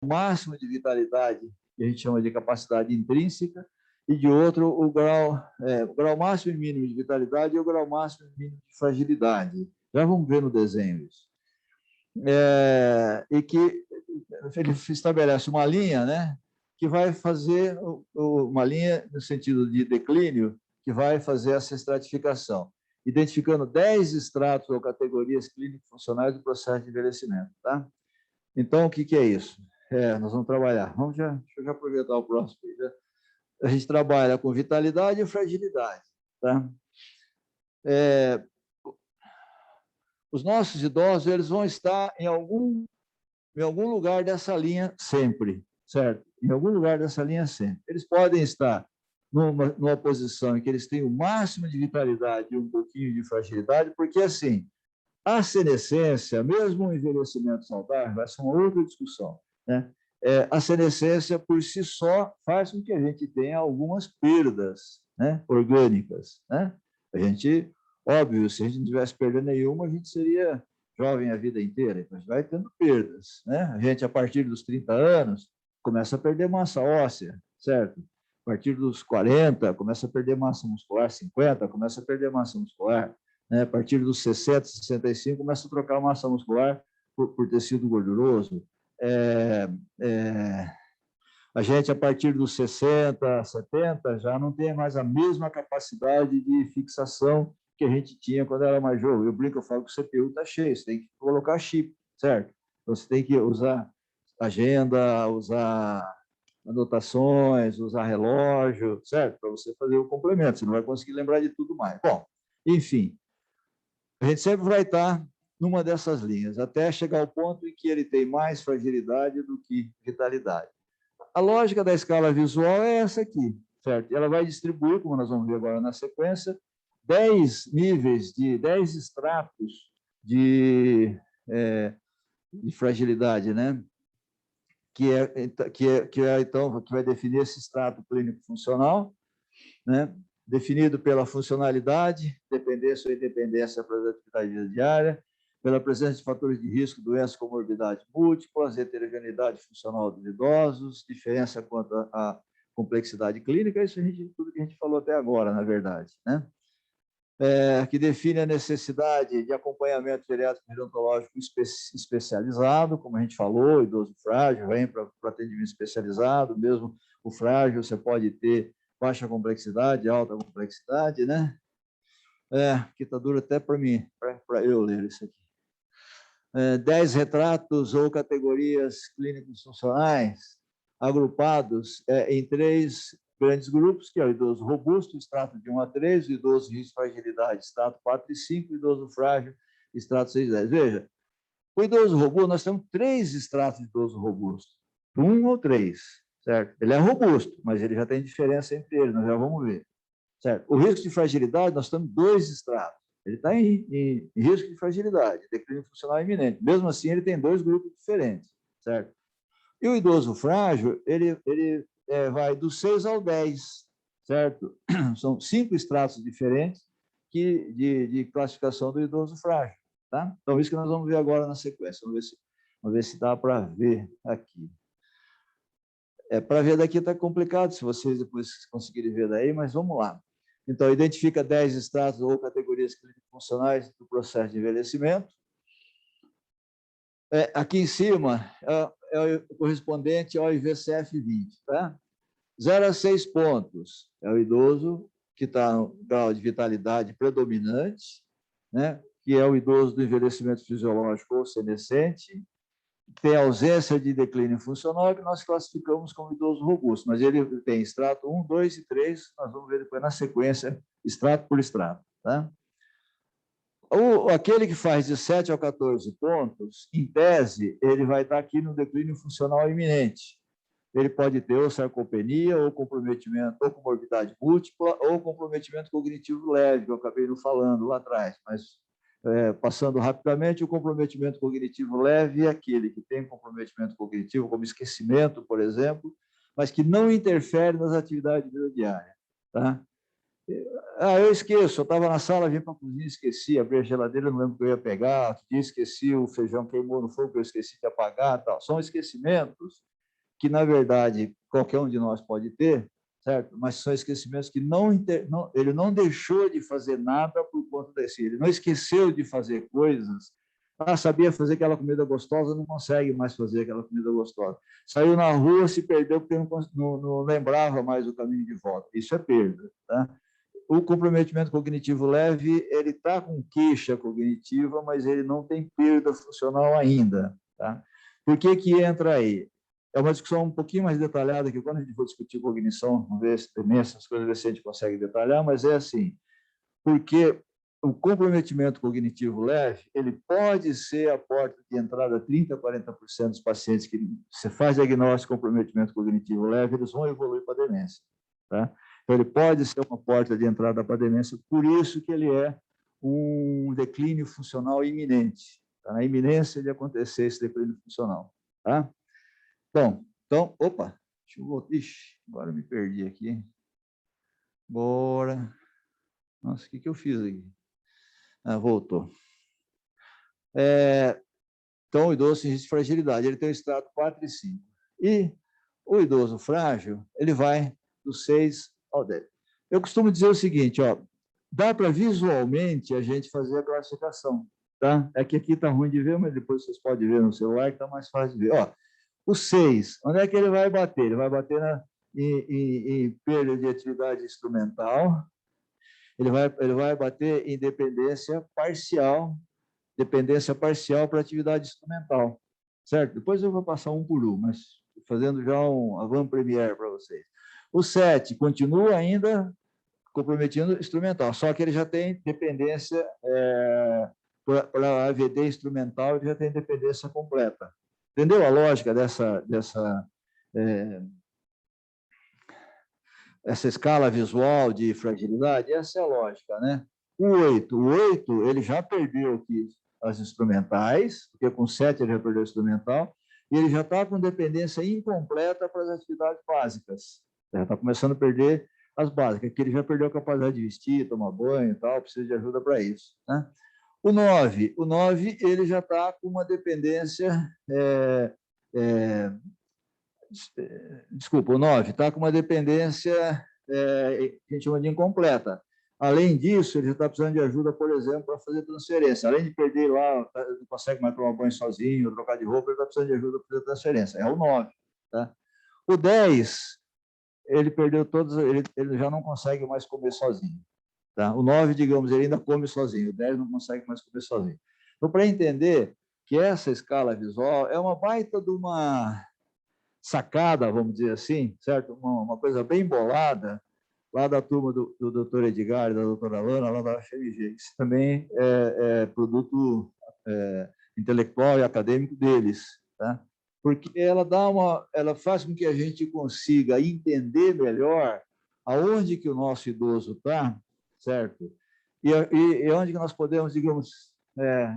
máximo de vitalidade, que a gente chama de capacidade intrínseca, e de outro o grau máximo e mínimo de vitalidade e o grau máximo e mínimo de fragilidade. Já vamos ver no desenho isso. E que ele estabelece uma linha, né, que vai fazer uma linha no sentido de declínio, que vai fazer essa estratificação, identificando 10 estratos ou categorias clínico-funcionais do processo de envelhecimento. Tá? Então, o que é isso? Nós vamos trabalhar. Deixa eu já aproveitar o próximo. A gente trabalha com vitalidade e fragilidade. Tá? Os nossos idosos eles vão estar em algum lugar dessa linha sempre, certo? Em algum lugar dessa linha sempre. Eles podem estar numa posição em que eles têm o máximo de vitalidade e um pouquinho de fragilidade, porque, assim, a senescência, mesmo o envelhecimento saudável, essa é uma outra discussão, né? A senescência, por si só, faz com que a gente tenha algumas perdas, né, orgânicas, né? A gente, óbvio, se a gente não tivesse perdendo nenhuma, a gente seria jovem a vida inteira, então a gente vai tendo perdas, né? A gente, a partir dos 30 anos, começa a perder massa óssea, certo? A partir dos 40, começa a perder massa muscular, 50, começa a perder massa muscular, né? A partir dos 60, 65, começa a trocar massa muscular por tecido gorduroso. A gente, a partir dos 60, 70, já não tem mais a mesma capacidade de fixação que a gente tinha quando era mais jovem. Eu brinco, eu falo que o CPU está cheio, você tem que colocar chip, certo? Então, você tem que usar agenda, usar anotações, usar relógio, certo? Para você fazer o complemento, você não vai conseguir lembrar de tudo mais. Bom, enfim, a gente sempre vai estar numa dessas linhas, até chegar ao ponto em que ele tem mais fragilidade do que vitalidade. A lógica da escala visual é essa aqui, certo? Ela vai distribuir, como nós vamos ver agora na sequência, 10 níveis, 10 estratos de fragilidade, né? Que vai definir esse extrato clínico funcional, né? Definido pela funcionalidade, dependência ou independência da atividade diária, pela presença de fatores de risco, doenças, comorbidades múltiplas, heterogeneidade funcional dos idosos, diferença quanto à complexidade clínica, isso tudo que a gente falou até agora, na verdade, né? Que define a necessidade de acompanhamento geriátrico gerontológico especializado, como a gente falou, idoso frágil, vem para atendimento especializado, mesmo o frágil você pode ter baixa complexidade, alta complexidade, né? Que está duro até para mim, para eu ler isso aqui. 10 retratos ou categorias clínicos funcionais agrupados em 3 grandes grupos, que é o idoso robusto, extrato de 1 a 3, o idoso de risco de fragilidade, extrato 4 e 5, o idoso frágil, extrato 6 e 10. Veja, o idoso robusto, nós temos 3 extratos de idoso robusto, 1 ou 3, certo? Ele é robusto, mas ele já tem diferença entre eles, nós já vamos ver, certo? O risco de fragilidade, nós temos 2 extratos. Ele está em risco de fragilidade, declínio funcional iminente. Mesmo assim, ele tem 2 grupos diferentes, certo? E o idoso frágil, ele vai do 6 ao 10, certo? São 5 estratos diferentes de classificação do idoso frágil, tá? Então, isso que nós vamos ver agora na sequência. Vamos ver se dá para ver aqui. Para ver daqui está complicado, se vocês depois conseguirem ver daí, mas vamos lá. Então, identifica 10 estratos ou categorias clínico-funcionais do processo de envelhecimento. Aqui em cima é o correspondente ao IVCF-20. Tá? 0 a 6 pontos é o idoso que está no grau de vitalidade predominante, né? Que é o idoso do envelhecimento fisiológico ou senescente, tem ausência de declínio funcional, que nós classificamos como idoso robusto, mas ele tem extrato 1, 2 e 3, nós vamos ver depois na sequência, extrato por extrato. Tá? Aquele que faz de 7 a 14 pontos, em tese, ele vai estar aqui no declínio funcional iminente. Ele pode ter ou sarcopenia, ou comprometimento, ou comorbidade múltipla, ou comprometimento cognitivo leve, que eu acabei não falando lá atrás, mas passando rapidamente, o comprometimento cognitivo leve é aquele que tem comprometimento cognitivo, como esquecimento, por exemplo, mas que não interfere nas atividades diárias. Tá? Eu esqueço, eu estava na sala, vim para a cozinha, esqueci, abri a geladeira, não lembro o que eu ia pegar, outro dia esqueci, o feijão queimou no fogo, eu esqueci de apagar, tal. São esquecimentos que, na verdade, qualquer um de nós pode ter, certo? Mas são esquecimentos que ele não deixou de fazer nada por conta desse. Ele não esqueceu de fazer coisas. Sabia fazer aquela comida gostosa, não consegue mais fazer aquela comida gostosa. Saiu na rua, se perdeu porque não lembrava mais o caminho de volta. Isso é perda, tá? O comprometimento cognitivo leve, ele está com queixa cognitiva, mas ele não tem perda funcional ainda, tá? Por que que entra aí? É uma discussão um pouquinho mais detalhada, que quando a gente for discutir cognição, vamos ver essas coisas, ver se a gente consegue detalhar, mas é assim, porque o comprometimento cognitivo leve, ele pode ser a porta de entrada 30% a 40% dos pacientes que você faz diagnóstico de comprometimento cognitivo leve, eles vão evoluir para a demência, tá? Então, ele pode ser uma porta de entrada para a demência, por isso que ele é um declínio funcional iminente, tá? Na iminência de acontecer esse declínio funcional, tá? Bom, então, opa, deixa eu voltar. Ixi, agora eu me perdi aqui. Bora. Nossa, o que eu fiz aqui? Voltou. Então, o idoso sem risco de fragilidade, ele tem o extrato 4 e 5. E o idoso frágil, ele vai do 6 ao 10. Eu costumo dizer o seguinte, ó, dá para visualmente a gente fazer a classificação, tá? É que aqui está ruim de ver, mas depois vocês podem ver no celular, que está mais fácil de ver. Ó, o 6, onde é que ele vai bater? Ele vai bater em perda de atividade instrumental, ele vai bater em dependência parcial para atividade instrumental, certo? Depois eu vou passar um por um, mas fazendo já um avant-première para vocês. O 7 continua ainda comprometindo instrumental, só que ele já tem dependência para AVD instrumental, ele já tem dependência completa. Entendeu a lógica essa escala visual de fragilidade? Essa é a lógica, né? O 8, ele já perdeu aqui as instrumentais, porque com 7 ele já perdeu o instrumental, e ele já está com dependência incompleta para as atividades básicas. Já está começando a perder as básicas, que ele já perdeu a capacidade de vestir, tomar banho e tal, precisa de ajuda para isso, né? O 9, ele já está com uma dependência... desculpa, o 9 está com uma dependência que a gente chama de incompleta. Além disso, ele já está precisando de ajuda, por exemplo, para fazer transferência. Além de perder lá, não consegue mais tomar banho sozinho, trocar de roupa, ele está precisando de ajuda para fazer transferência. É o 9. Tá? O 10, ele perdeu todos, ele já não consegue mais comer sozinho. Tá? O 9, digamos, ele ainda come sozinho. O 10 não consegue mais comer sozinho. Então, para entender que essa escala visual é uma baita de uma sacada, vamos dizer assim, certo? Uma coisa bem bolada, lá da turma do doutor Edgar e da doutora Lana, lá da FMG. Isso também é produto intelectual e acadêmico deles, tá? Porque ela faz com que a gente consiga entender melhor aonde que o nosso idoso está, certo? E onde que nós podemos, digamos,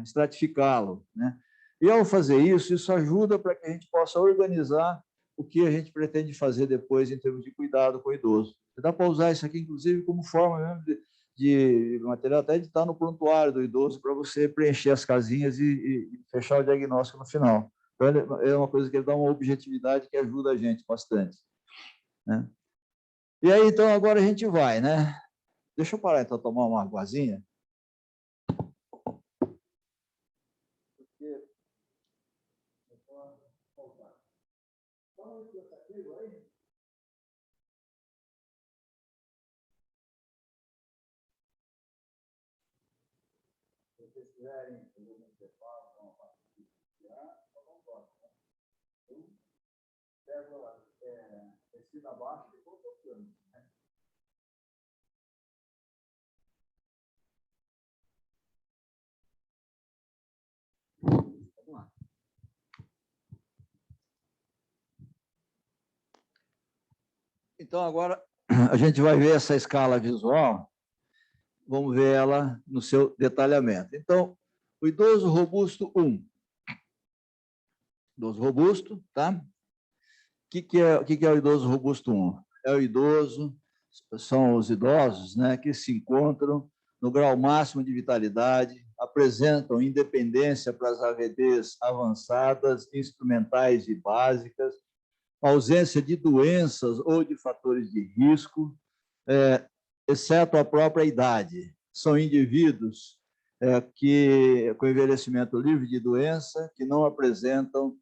estratificá-lo, né? E ao fazer isso, isso ajuda para que a gente possa organizar o que a gente pretende fazer depois em termos de cuidado com o idoso. Dá para usar isso aqui, inclusive, como forma mesmo de material, até de estar no prontuário do idoso, para você preencher as casinhas e fechar o diagnóstico no final. Então, é uma coisa que ele dá uma objetividade que ajuda a gente bastante, né? E aí, então, agora a gente vai, né? Deixa eu parar, então, tomar uma aguazinha. Se vocês quiserem fazer um intervalo, uma parte de tirar, vamos embora. Então, pega descida abaixo e vou tocando, né? Vamos lá. Então, agora a gente vai ver essa escala visual, vamos ver ela no seu detalhamento. Então, o idoso robusto 1. Idoso robusto, tá? O que é o idoso robusto 1? É o idoso, são os idosos, né, que se encontram no grau máximo de vitalidade, apresentam independência para as AVDs avançadas, instrumentais e básicas, ausência de doenças ou de fatores de risco, exceto a própria idade. São indivíduos que, com envelhecimento livre de doença, que não apresentam,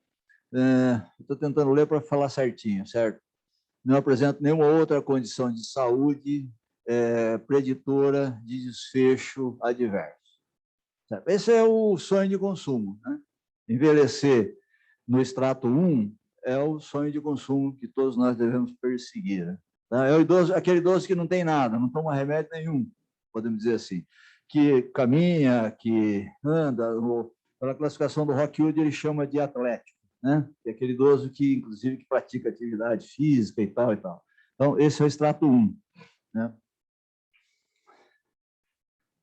estou tentando ler para falar certinho, certo? Não apresentam nenhuma outra condição de saúde preditora de desfecho adverso. Certo? Esse é o sonho de consumo, né? Envelhecer no extrato 1 é o sonho de consumo que todos nós devemos perseguir, né? É o idoso, aquele idoso que não tem nada, não toma remédio nenhum, podemos dizer assim, que caminha, que anda, pela classificação do Rockwood ele chama de atlético, né? Que é aquele idoso que, inclusive, que pratica atividade física e tal e tal. Então, esse é o extrato 1, né?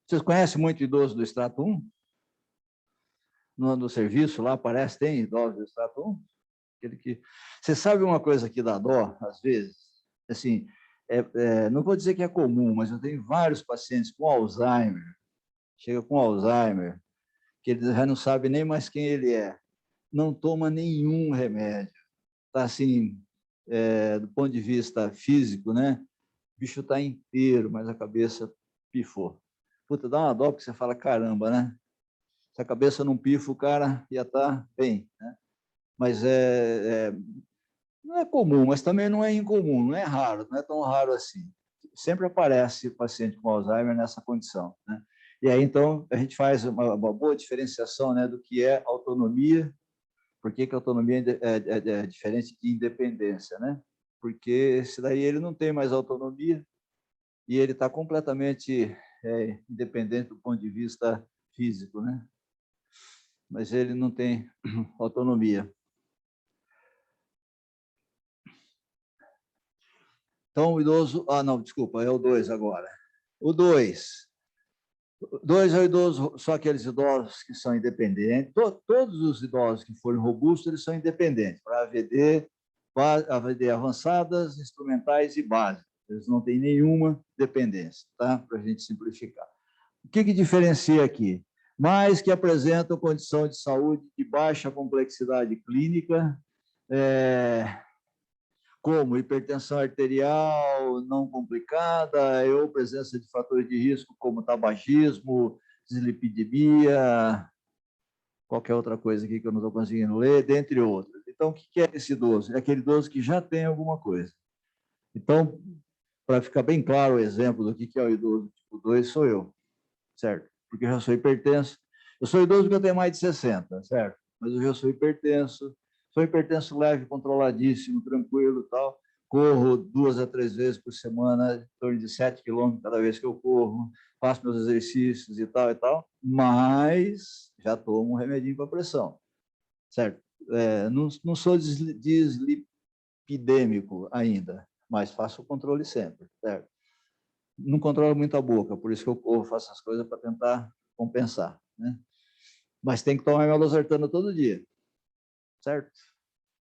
Vocês conhecem muito idoso do extrato 1? No serviço lá aparece, tem idosos do extrato 1? Aquele que... Você sabe uma coisa que dá dó, às vezes? Assim, não vou dizer que é comum, mas eu tenho vários pacientes com Alzheimer, chega com Alzheimer, que ele já não sabe nem mais quem ele é, não toma nenhum remédio, está assim, do ponto de vista físico, né? O bicho está inteiro, mas a cabeça pifou. Puta, dá uma dó, porque você fala, caramba, né? Se a cabeça não pifa, o cara ia estar bem, né? Mas não é comum, mas também não é incomum, não é raro, não é tão raro assim. Sempre aparece paciente com Alzheimer nessa condição, né? E aí, então, a gente faz uma boa diferenciação, né, do que é autonomia, por que a autonomia é diferente de independência, né? Porque esse daí ele não tem mais autonomia e ele está completamente independente do ponto de vista físico, né? Mas ele não tem autonomia. Então, o idoso... Ah, não, desculpa, é o 2 agora. O 2. 2 é o idoso, são aqueles idosos que são independentes. Todos os idosos que forem robustos, eles são independentes, para AVD avançadas, instrumentais e básicas. Eles não têm nenhuma dependência, tá? Para a gente simplificar. O que diferencia aqui? Mais que apresentam condição de saúde de baixa complexidade clínica, como hipertensão arterial não complicada, ou presença de fatores de risco como tabagismo, dislipidemia, qualquer outra coisa aqui que eu não estou conseguindo ler, dentre outras. Então, o que é esse idoso? É aquele idoso que já tem alguma coisa. Então, para ficar bem claro o exemplo do que é o idoso tipo 2, sou eu, certo? Porque eu já sou hipertenso. Eu sou idoso porque eu tenho mais de 60, certo? Mas eu já sou hipertenso leve, controladíssimo, tranquilo e tal. Corro 2 a 3 vezes por semana, em torno de 7 quilômetros cada vez que eu corro, faço meus exercícios e tal, mas já tomo um remedinho para pressão, certo? Não sou dislipidêmico ainda, mas faço o controle sempre, certo? Não controlo muito a boca, por isso que eu corro, faço as coisas para tentar compensar, né? Mas tem que tomar minha losartana todo dia, certo?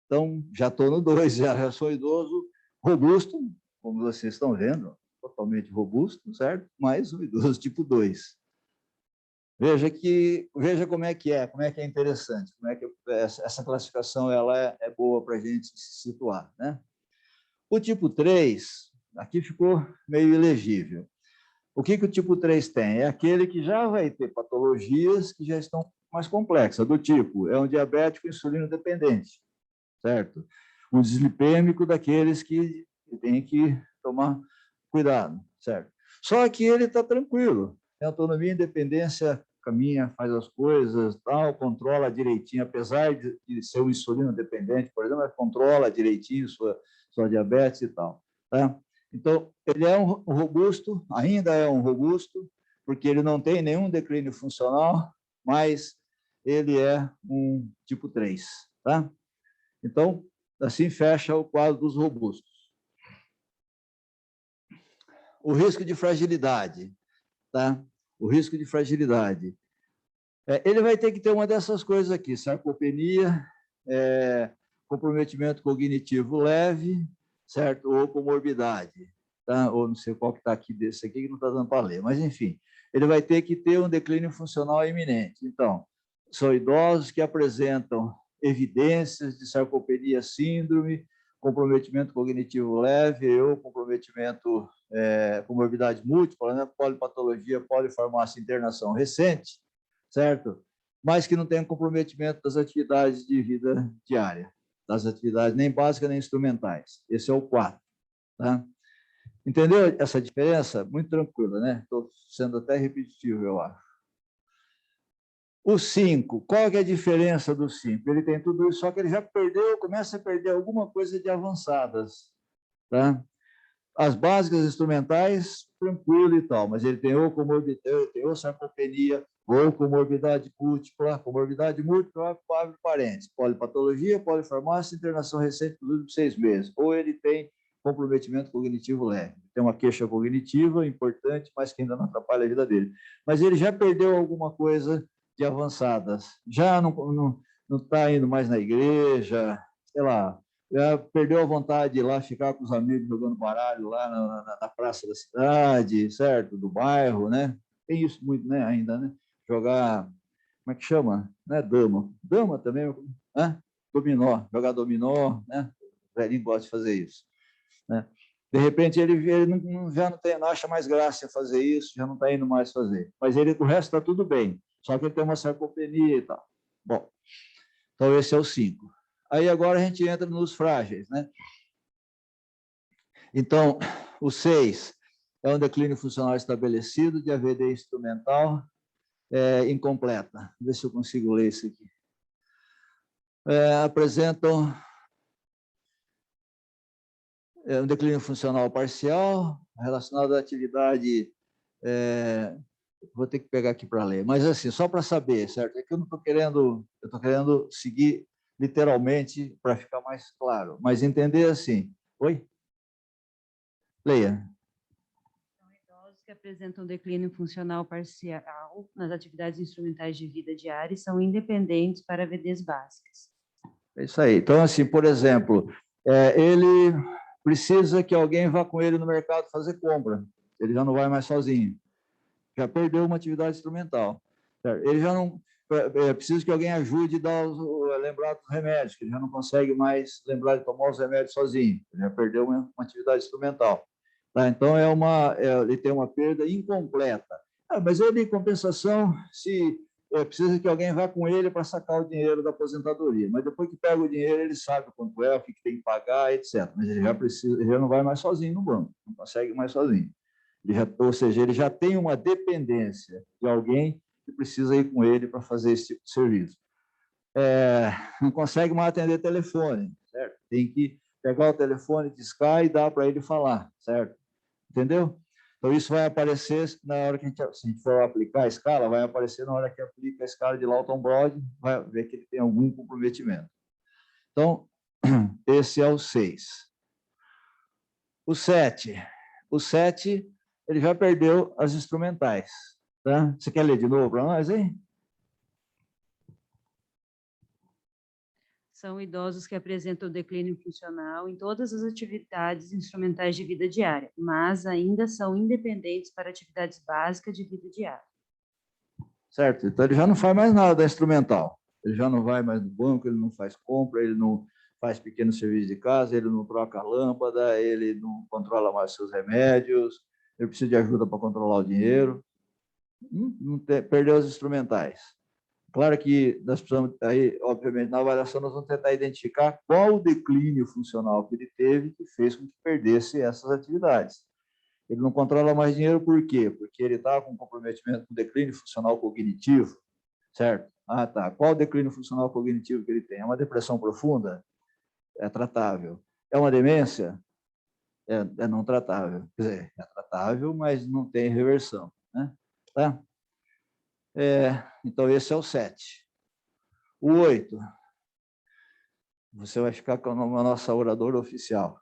Então, já estou no 2, já sou idoso, robusto, como vocês estão vendo, totalmente robusto, certo? Mas um idoso tipo 2. Veja como é que é interessante, como é que essa classificação ela é boa para a gente se situar, né? O tipo 3, aqui ficou meio ilegível. O que o tipo 3 tem? É aquele que já vai ter patologias que já estão mais complexas, do tipo, é um diabético insulino dependente, certo? Um dislipêmico daqueles que tem que tomar cuidado, certo? Só que ele está tranquilo, tem autonomia e independência, caminha, faz as coisas, tal, controla direitinho, apesar de ser um insulino dependente, por exemplo, controla direitinho sua diabetes e tal, tá? Então, ele é um robusto, ainda é um robusto, porque ele não tem nenhum declínio funcional, mas ele é um tipo 3, tá? Então, assim fecha o quadro dos robustos. O risco de fragilidade, tá? O risco de fragilidade. Ele vai ter que ter uma dessas coisas aqui, sarcopenia, comprometimento cognitivo leve, certo? Ou comorbidade, tá? Ou não sei qual que está aqui desse aqui, que não está dando para ler, mas enfim, ele vai ter que ter um declínio funcional iminente. Então, são idosos que apresentam evidências de sarcopenia síndrome, comprometimento cognitivo leve ou comprometimento, comorbidade múltipla, né? Polipatologia, polifarmácia, internação recente, certo? Mas que não tem comprometimento das atividades de vida diária, das atividades nem básicas nem instrumentais. Esse é o 4. Tá? Entendeu essa diferença? Muito tranquila, né? Estou sendo até repetitivo, eu acho. O 5, qual que é a diferença do 5? Ele tem tudo isso, só que ele já perdeu, começa a perder alguma coisa de avançadas. Tá? As básicas instrumentais, tranquilo e tal, mas ele tem ou comorbidade, tem ou sarcopenia, ou comorbidade múltipla, abre parênteses, polipatologia, polifarmácia, internação recente nos últimos 6 meses, ou ele tem comprometimento cognitivo leve. Tem uma queixa cognitiva importante, mas que ainda não atrapalha a vida dele. Mas ele já perdeu alguma coisa de avançadas, já não está indo mais na igreja, sei lá, já perdeu a vontade de ir lá ficar com os amigos jogando baralho lá na praça da cidade, certo? Do bairro, né? Tem isso muito, né? Ainda, né? Jogar, como é que chama? Não é dama. Dama também, né? Dominó, jogar dominó, né? O velhinho gosta de fazer isso, né? De repente, ele já não acha mais graça fazer isso, já não está indo mais fazer. Mas o resto está tudo bem, só que ele tem uma sarcopenia e tal. Bom, então esse é o 5. Aí agora a gente entra nos frágeis, né? Então, o 6 é um declínio funcional estabelecido de AVD instrumental incompleta. Vou ver se eu consigo ler isso aqui. Apresentam um declínio funcional parcial relacionado à atividade. Vou ter que pegar aqui para ler, mas assim, só para saber, certo? É que eu não estou querendo, eu estou querendo seguir literalmente para ficar mais claro, mas entender assim. Oi? Leia. São idosos que apresentam declínio funcional parcial nas atividades instrumentais de vida diária e são independentes para AVDs básicas. É isso aí. Então, assim, por exemplo, ele precisa que alguém vá com ele no mercado fazer compra. Ele já não vai mais sozinho. Já perdeu uma atividade instrumental. Ele já não precisa que alguém ajude a lembrar dos remédios, que ele já não consegue mais lembrar de tomar os remédios sozinho. Ele já perdeu uma atividade instrumental. Tá? Então, ele tem uma perda incompleta. Mas ele, em compensação, se precisa que alguém vá com ele para sacar o dinheiro da aposentadoria. Mas depois que pega o dinheiro, ele sabe quanto é, o que tem que pagar, etc. Mas ele já não vai mais sozinho no banco, não consegue mais sozinho. Ou seja, ele já tem uma dependência de alguém que precisa ir com ele para fazer esse tipo de serviço. Não consegue mais atender telefone, certo? Tem que pegar o telefone, discar e dar para ele falar, certo? Entendeu? Então, isso vai aparecer na hora que se a gente for aplicar a escala, vai aparecer na hora que aplica a escala de Lawton-Brod, vai ver que ele tem algum comprometimento. Então, esse é o 6. O 7. O 7, ele já perdeu as instrumentais. Tá? Você quer ler de novo para nós, hein? São idosos que apresentam declínio funcional em todas as atividades instrumentais de vida diária, mas ainda são independentes para atividades básicas de vida diária. Certo, então ele já não faz mais nada da instrumental. Ele já não vai mais no banco, ele não faz compra, ele não faz pequeno serviço de casa, ele não troca a lâmpada, ele não controla mais seus remédios, ele precisa de ajuda para controlar o dinheiro. Perdeu os instrumentais. Claro que nós precisamos, aí, obviamente, na avaliação nós vamos tentar identificar qual o declínio funcional que ele teve que fez com que perdesse essas atividades. Ele não controla mais dinheiro por quê? Porque ele está com comprometimento com declínio funcional cognitivo, certo? Ah, tá. Qual o declínio funcional cognitivo que ele tem? É uma depressão profunda? É tratável. É uma demência? É não tratável. Quer dizer, é tratável, mas não tem reversão, né? Tá? Então, esse é o 7. O 8. Você vai ficar com a nossa oradora oficial.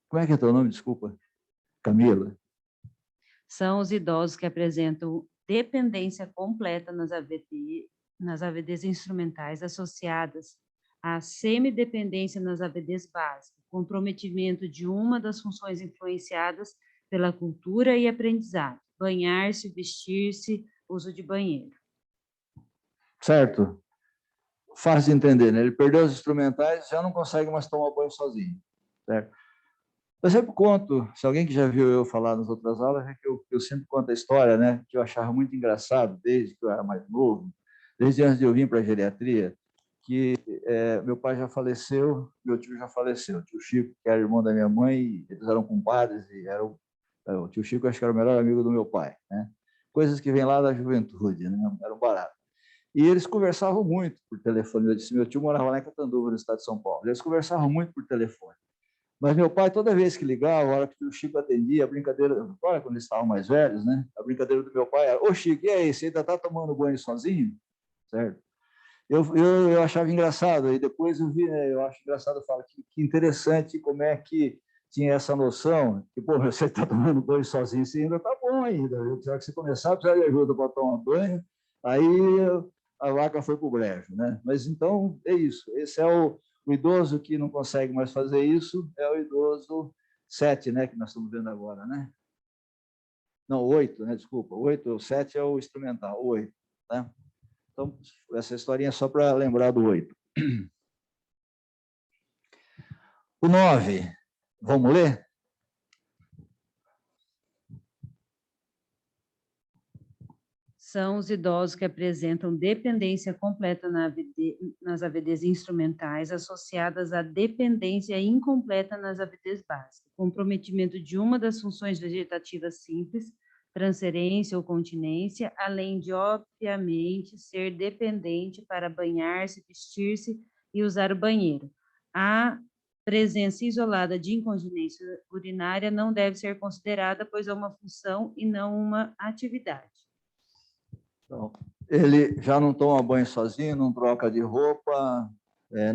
Como é que é teu nome? Desculpa. Camila. São os idosos que apresentam dependência completa nas AVDs instrumentais associadas à semidependência nas AVDs básicas, comprometimento de uma das funções influenciadas pela cultura e aprendizado, banhar-se, vestir-se, uso de banheiro. Certo. fácil de entender, né? Ele perdeu os instrumentais, já não consegue mais tomar banho sozinho, certo? Eu sempre conto, se alguém que já viu eu falar nas outras aulas, é que eu sempre conto a história, né? Que eu achava muito engraçado, desde que eu era mais novo, desde antes de eu vir para a geriatria, que meu pai já faleceu, meu tio já faleceu. O tio Chico, que era irmão da minha mãe, eles eram compadres, e o tio Chico, acho que era o melhor amigo do meu pai, né? Coisas que vêm lá da juventude, né? Eram barato. E eles conversavam muito por telefone. Eu disse, meu tio morava lá em Catanduva, no estado de São Paulo. Eles conversavam muito por telefone. Mas meu pai, toda vez que ligava, a hora que o Chico atendia, a brincadeira, olha, quando eles estavam mais velhos, né? A brincadeira do meu pai era, ô Chico, e aí, você ainda está tomando banho sozinho? Certo? Eu achava engraçado, e depois eu vi, né, eu acho engraçado, eu falo que interessante como é que tinha essa noção, que, pô, você está tomando banho sozinho, você ainda está bom ainda, já que você começar a precisar de ajuda para tomar banho, aí a vaca foi para o brejo, né? Mas então, é isso, esse é o idoso que não consegue mais fazer isso, é o idoso 7, né, que nós estamos vendo agora, né? Não, 8, né, desculpa, 8, o 7 é o instrumental, o 8, né? Então, essa historinha é só para lembrar do 8. O 9, vamos ler? São os idosos que apresentam dependência completa nas AVDs instrumentais, associadas à dependência incompleta nas AVDs básicas, comprometimento de uma das funções vegetativas simples, transferência ou continência, além de, obviamente, ser dependente para banhar-se, vestir-se e usar o banheiro. A presença isolada de incontinência urinária não deve ser considerada, pois é uma função e não uma atividade. Então, ele já não toma banho sozinho, não troca de roupa,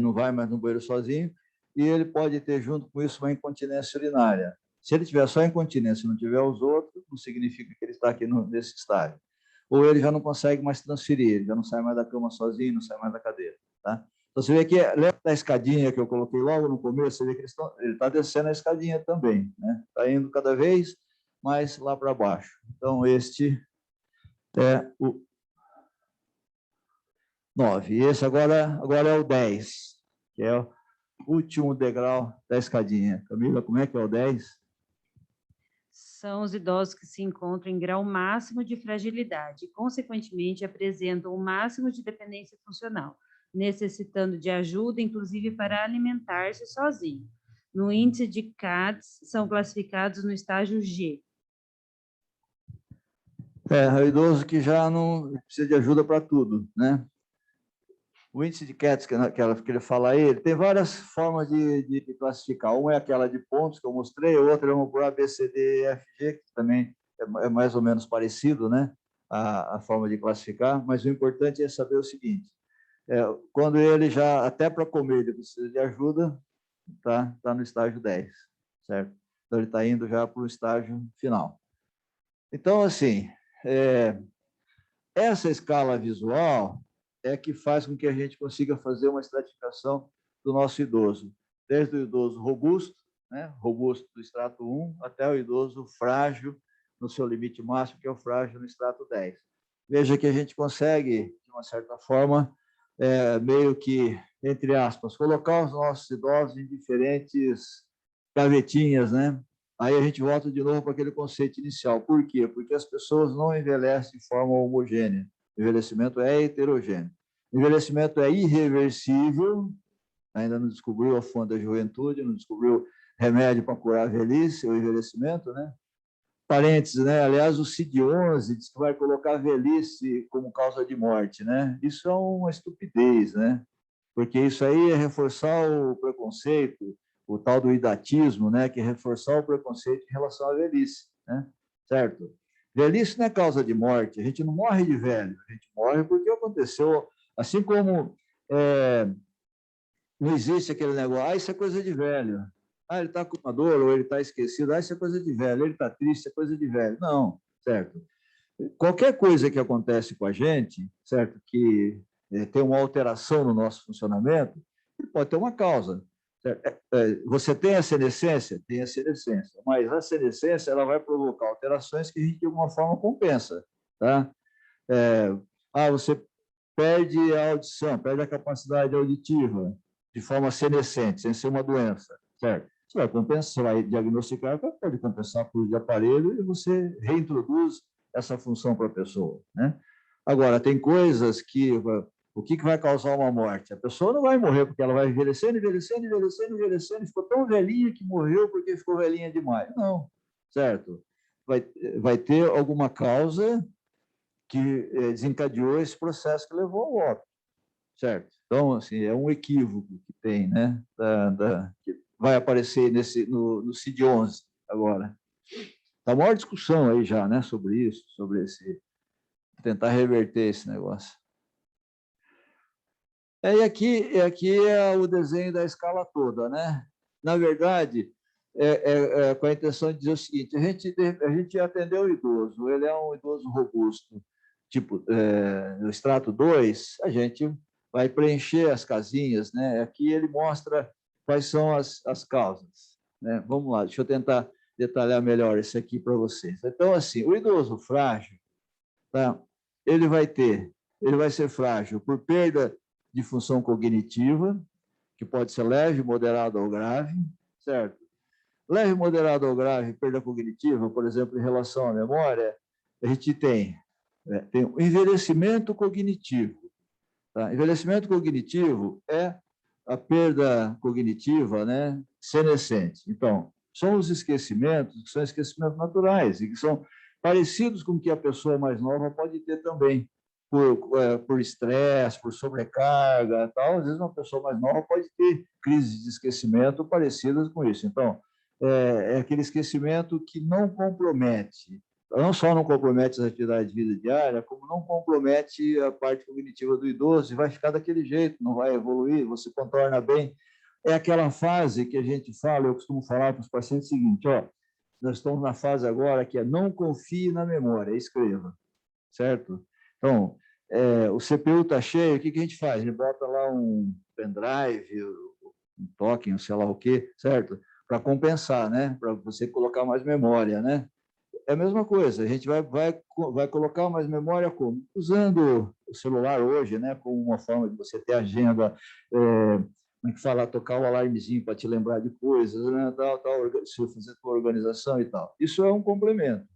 não vai mais no banheiro sozinho, e ele pode ter junto com isso uma incontinência urinária. Se ele tiver só incontinência e não tiver os outros, não significa que ele está aqui nesse estágio. Ou ele já não consegue mais transferir, ele já não sai mais da cama sozinho, não sai mais da cadeira. Tá? Então, você vê que, lembra da escadinha que eu coloquei logo no começo? Você vê que ele está descendo a escadinha também, né? Está indo cada vez mais lá para baixo. Então, este é o 9. E esse agora é o 10, que é o último degrau da escadinha. Camila, como é que é o 10? São os idosos que se encontram em grau máximo de fragilidade e, consequentemente, apresentam o máximo de dependência funcional, necessitando de ajuda, inclusive para alimentar-se sozinho. No índice de CADS, são classificados no estágio G. É o idoso que já não precisa de ajuda para tudo, né? O índice de CATS, que ele fala aí, ele tem várias formas de classificar. Uma é aquela de pontos que eu mostrei, outra é uma por A, B, C, D, E, F, G, que também é mais ou menos parecido, né? A forma de classificar, mas o importante é saber o seguinte, quando ele já, até para comer, ele precisa de ajuda, tá no estágio 10, certo? Então, ele está indo já para o estágio final. Então, assim, essa escala visual é que faz com que a gente consiga fazer uma estratificação do nosso idoso, desde o idoso robusto, né, robusto do extrato 1, até o idoso frágil, no seu limite máximo, que é o frágil no extrato 10. Veja que a gente consegue, de uma certa forma, meio que, entre aspas, colocar os nossos idosos em diferentes gavetinhas, né? Aí a gente volta de novo para aquele conceito inicial. Por quê? Porque as pessoas não envelhecem de forma homogênea. O envelhecimento é heterogêneo. O envelhecimento é irreversível, ainda não descobriu a fonte da juventude, não descobriu remédio para curar a velhice, o envelhecimento, né? Parênteses, né? Aliás, o CID-11 diz que vai colocar a velhice como causa de morte, né? Isso é uma estupidez, né? Porque isso aí é reforçar o preconceito, o tal do idatismo, né? Que é reforçar o preconceito em relação à velhice, né? Certo? Velhice não é causa de morte, a gente não morre de velho, a gente morre porque aconteceu, assim como não existe aquele negócio, isso é coisa de velho. Ele está com uma dor ou ele está esquecido, isso é coisa de velho, ele está triste, é coisa de velho. Não, certo? Qualquer coisa que acontece com a gente, certo? Que tem uma alteração no nosso funcionamento, pode ter uma causa. Você tem a senescência? Tem a senescência, mas a senescência ela vai provocar alterações que a gente, de alguma forma, compensa. Tá? Você perde a audição, perde a capacidade auditiva de forma senescente, sem ser uma doença, certo? Você vai compensar, você vai diagnosticar, pode compensar por uso de aparelho e você reintroduz essa função para a pessoa, né? Agora, tem coisas que... O que vai causar uma morte? A pessoa não vai morrer porque ela vai envelhecendo, envelhecendo, envelhecendo, envelhecendo, ficou tão velhinha que morreu porque ficou velhinha demais. Não, certo? Vai ter alguma causa que desencadeou esse processo que levou ao óbito, certo? Então, assim, é um equívoco que tem, né? Que vai aparecer no CID-11 agora. Está maior discussão aí já, né? Sobre isso, sobre tentar reverter esse negócio. E aqui é o desenho da escala toda, né? Na verdade, com a intenção de dizer o seguinte: a gente atendeu o idoso, ele é um idoso robusto, tipo, no extrato 2, a gente vai preencher as casinhas, né? Aqui ele mostra quais são as causas, né? Vamos lá, deixa eu tentar detalhar melhor isso aqui para vocês. Então, assim, o idoso frágil, tá? Ele vai ser frágil por perda de função cognitiva, que pode ser leve, moderada ou grave, certo? Leve, moderada ou grave, perda cognitiva, por exemplo, em relação à memória, a gente tem o envelhecimento cognitivo. Tá? Envelhecimento cognitivo é a perda cognitiva, né, senescente. Então, são os esquecimentos, que são esquecimentos naturais, e que são parecidos com o que a pessoa mais nova pode ter também, por estresse, por sobrecarga, tal. Às vezes uma pessoa mais nova pode ter crises de esquecimento parecidas com isso. Então, é aquele esquecimento que não compromete, não só não compromete as atividades de vida diária, como não compromete a parte cognitiva do idoso, e vai ficar daquele jeito, não vai evoluir, você contorna bem. É aquela fase que a gente fala, eu costumo falar para os pacientes o seguinte: ó, nós estamos na fase agora que é não confie na memória, escreva, certo? Então, o CPU está cheio, o que a gente faz? A gente bota lá um pendrive, um token, sei lá o quê, certo? Para compensar, né? Para você colocar mais memória, né? É a mesma coisa, a gente vai colocar mais memória como? Usando o celular hoje, né? Como uma forma de você ter agenda, como é que fala? Tocar o alarmezinho para te lembrar de coisas, né? Tal, se fazer tua organização e tal. Isso é um complemento,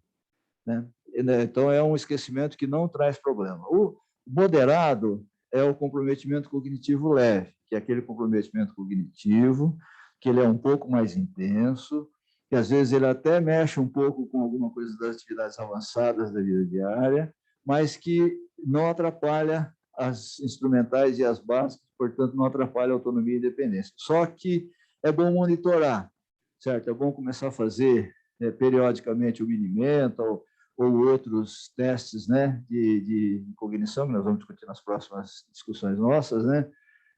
né? Então, é um esquecimento que não traz problema. O moderado é o comprometimento cognitivo leve, que é aquele comprometimento cognitivo, que ele é um pouco mais intenso, que às vezes ele até mexe um pouco com alguma coisa das atividades avançadas da vida diária, mas que não atrapalha as instrumentais e as básicas, portanto, não atrapalha a autonomia e independência. Só que é bom monitorar, certo? É bom começar a fazer periodicamente o Mini-Mental, ou outros testes, né, de cognição, que nós vamos discutir nas próximas discussões nossas, né?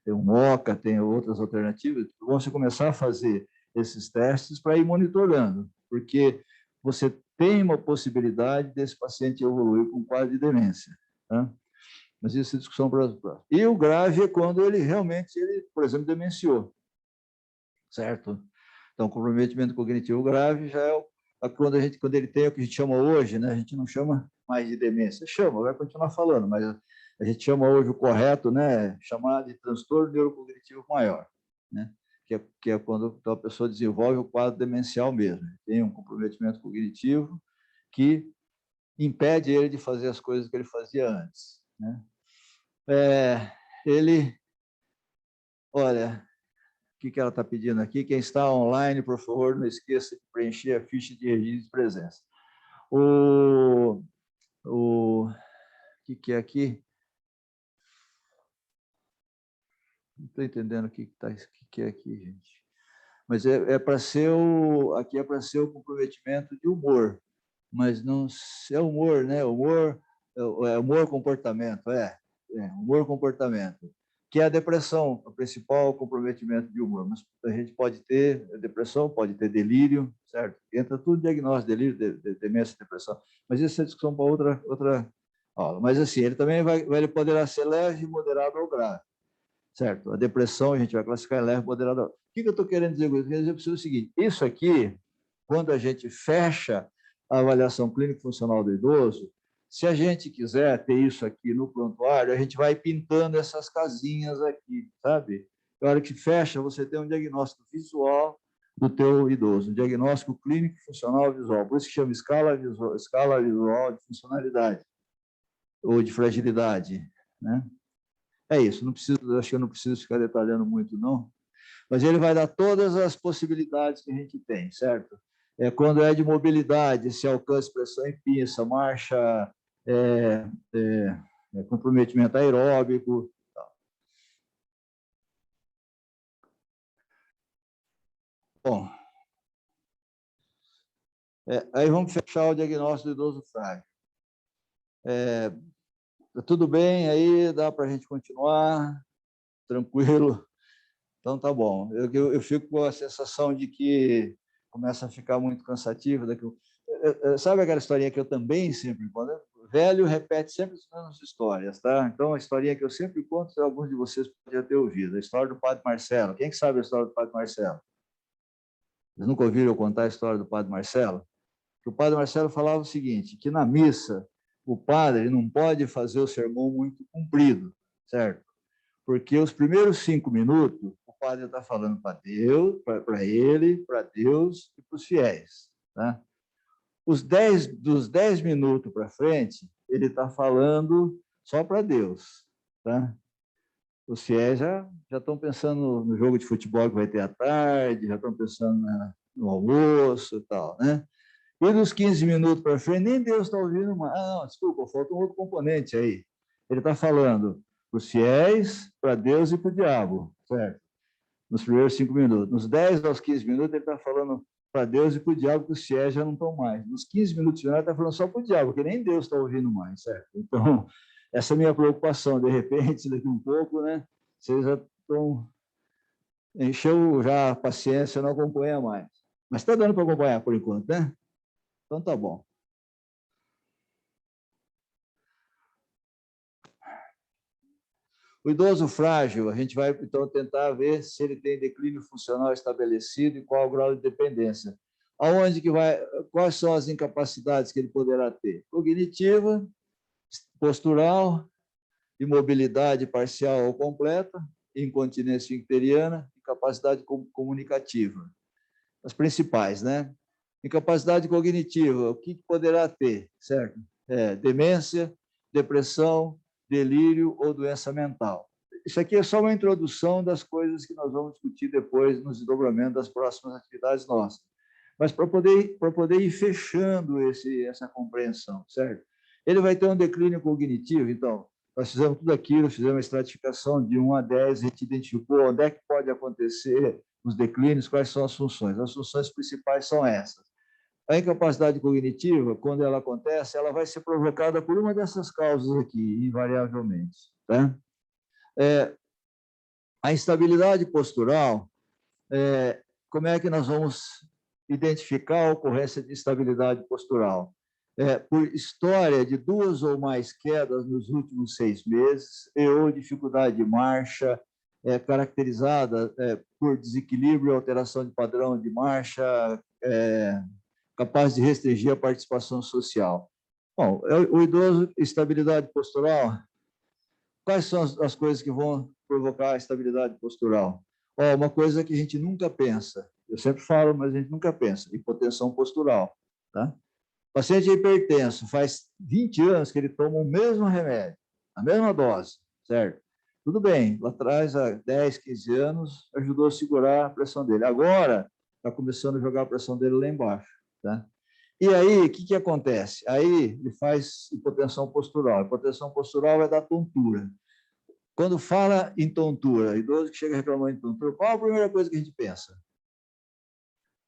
Tem o MOCA, tem outras alternativas. Vão você começar a fazer esses testes para ir monitorando, porque você tem uma possibilidade desse paciente evoluir com um quadro de demência, tá? Mas isso é discussão para as próximas. E o grave é quando ele realmente, por exemplo, demenciou, certo? Então, comprometimento cognitivo grave já é quando ele tem o que a gente chama hoje, né? A gente não chama mais de demência, chama, vai continuar falando, mas a gente chama hoje o correto, né? Chamar de transtorno neurocognitivo maior, né? Que é quando a pessoa desenvolve o quadro demencial mesmo. Tem um comprometimento cognitivo que impede ele de fazer as coisas que ele fazia antes, né? Olha, o que ela está pedindo aqui? Quem está online, por favor, não esqueça de preencher a ficha de registro de presença. O que é aqui? Não estou entendendo o que é aqui, gente. Mas para ser aqui é para ser o comprometimento de humor, mas não é humor, né? Humor humor comportamento, humor comportamento, que é a depressão, o principal comprometimento de humor. Mas a gente pode ter depressão, pode ter delírio, certo? Entra tudo diagnóstico, delírio, demência, depressão. Mas isso é discussão para outra aula. Mas assim, ele também ele poderá ser leve, moderado ou grave, certo? A depressão a gente vai classificar em leve, moderado. O que eu estou querendo dizer com isso? Eu quero dizer o seguinte: isso aqui, quando a gente fecha a avaliação clínico-funcional do idoso, Se a gente quiser ter isso aqui no prontuário, a gente vai pintando essas casinhas aqui, sabe? Na hora que fecha, você tem um diagnóstico visual do teu idoso, um diagnóstico clínico funcional visual. Por isso que chama escala visual de funcionalidade ou de fragilidade, né? É isso, não preciso, acho que eu não preciso ficar detalhando muito, não. Mas ele vai dar todas as possibilidades que a gente tem, certo? Quando é de mobilidade, se alcance, pressão em pista, marcha, é, comprometimento aeróbico. Bom, aí vamos fechar o diagnóstico do idoso frágil. Tudo bem aí, dá para a gente continuar, tranquilo. Então, tá bom. Eu fico com a sensação de que começa a ficar muito cansativo. Sabe aquela historinha que eu também sempre conto? Velho repete sempre as mesmas histórias, tá? Então, a historinha que eu sempre conto, alguns de vocês podem ter ouvido. A história do Padre Marcelo. Quem que sabe a história do Padre Marcelo? Vocês nunca ouviram eu contar a história do Padre Marcelo? O Padre Marcelo falava o seguinte, que na missa o padre não pode fazer o sermão muito comprido, certo? Porque os primeiros 5 minutos, o padre está falando para Deus, para ele, para Deus e para os fiéis. Tá? Dos 10 minutos para frente, ele está falando só para Deus. Tá? Os fiéis já estão pensando no jogo de futebol que vai ter à tarde, já estão pensando no almoço e tal. Né? E dos 15 minutos para frente, nem Deus está ouvindo mais. Ah, não, desculpa, falta um outro componente aí. Ele está falando para os fiéis, para Deus e para o diabo, certo? Nos primeiros 5 minutos. Nos 10 aos 15 minutos, ele está falando para Deus e para o diabo, que os fiéis já não estão mais. Nos 15 minutos finais, ele está falando só para o diabo, porque nem Deus está ouvindo mais, certo? Então, essa é a minha preocupação. De repente, daqui um pouco, né, vocês já estão... Encheu já a paciência, não acompanha mais. Mas está dando para acompanhar por enquanto, né? Então, tá bom. O idoso frágil, a gente vai, então, tentar ver se ele tem declínio funcional estabelecido e qual o grau de dependência. Aonde que vai, quais são as incapacidades que ele poderá ter? Cognitiva, postural, imobilidade parcial ou completa, incontinência icteriana, incapacidade comunicativa. As principais, né? Incapacidade cognitiva, o que poderá ter, certo? Demência, depressão, delírio ou doença mental. Isso aqui é só uma introdução das coisas que nós vamos discutir depois nos desdobramentos das próximas atividades nossas. Mas para poder ir fechando essa compreensão, certo? Ele vai ter um declínio cognitivo, então, nós fizemos tudo aquilo, fizemos uma estratificação de 1 a 10, a gente identificou onde é que pode acontecer os declínios, quais são as funções. As funções principais são essas. A incapacidade cognitiva, quando ela acontece, ela vai ser provocada por uma dessas causas aqui, invariavelmente. Tá? A instabilidade postural, como é que nós vamos identificar a ocorrência de instabilidade postural? Por história de 2 ou mais quedas nos últimos 6 meses, ou dificuldade de marcha, caracterizada por desequilíbrio e alteração de padrão de marcha, capaz de restringir a participação social. Bom, o idoso, estabilidade postural, quais são as coisas que vão provocar a estabilidade postural? Uma coisa que a gente nunca pensa, eu sempre falo, mas a gente nunca pensa, hipotensão postural. Tá? O paciente hipertenso, faz 20 anos que ele toma o mesmo remédio, a mesma dose, certo? Tudo bem, lá atrás, há 10, 15 anos, ajudou a segurar a pressão dele. Agora, está começando a jogar a pressão dele lá embaixo. Tá? E aí, o que acontece? Aí ele faz hipotensão postural. Hipotensão postural vai dar tontura. Quando fala em tontura, idoso que chega reclamando de tontura, qual a primeira coisa que a gente pensa?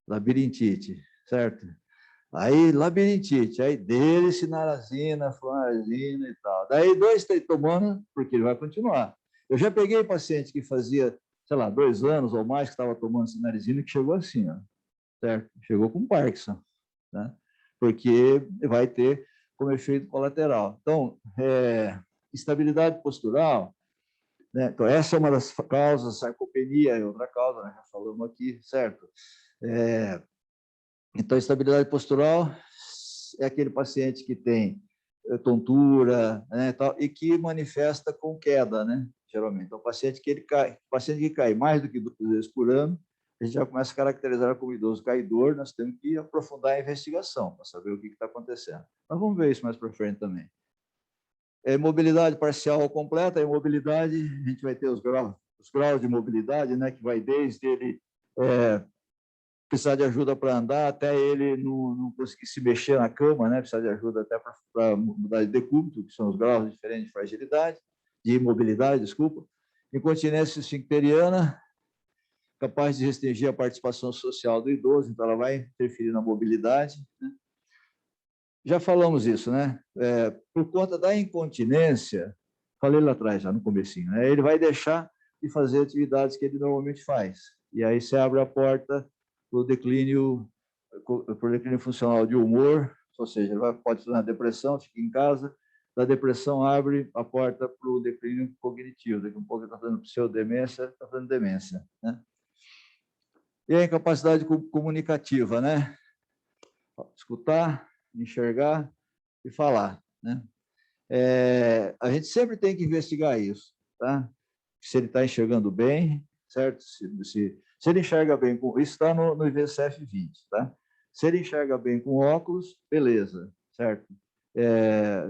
Labirintite, certo? Aí, labirintite, aí dele, sinarazina, flunarizina e tal. Daí, 2, 3 tomando, porque ele vai continuar. Eu já peguei paciente que fazia, sei lá, 2 anos ou mais que estava tomando sinarizina, que chegou assim, ó, certo? Chegou com Parkinson, né? Porque vai ter como efeito colateral. Então, estabilidade postural, né? Então, essa é uma das causas, sarcopenia é outra causa, né? Já falamos aqui, certo? Então, estabilidade postural é aquele paciente que tem tontura, né, tal, e que manifesta com queda, né, geralmente. Então, o paciente que cai mais do que 2 vezes por ano, a gente já começa a caracterizar como idoso caidor, nós temos que aprofundar a investigação para saber o que está acontecendo. Mas vamos ver isso mais para frente também. Mobilidade parcial ou completa, a imobilidade, a gente vai ter os graus de mobilidade, né, que vai desde ele precisar de ajuda para andar, até ele não conseguir se mexer na cama, né? Precisar de ajuda até para mudar de decúbito, que são os graus diferentes de fragilidade, de imobilidade, desculpa. Incontinência esfincteriana, capaz de restringir a participação social do idoso, então ela vai interferir na mobilidade, né? Já falamos isso, né? Por conta da incontinência, falei lá atrás, já no comecinho, né? Ele vai deixar de fazer atividades que ele normalmente faz. E aí você abre a porta para o declínio funcional de humor, ou seja, ele pode estar na depressão, fica em casa, da depressão abre a porta para o declínio cognitivo, daqui a um pouco ele está fazendo pseudemência, está fazendo demência, né? E a incapacidade comunicativa, né? Escutar, enxergar e falar, né? A gente sempre tem que investigar isso, tá? Se ele está enxergando bem, certo? Se ele enxerga bem, isso está no IVCF-20, tá? Se ele enxerga bem com óculos, beleza, certo?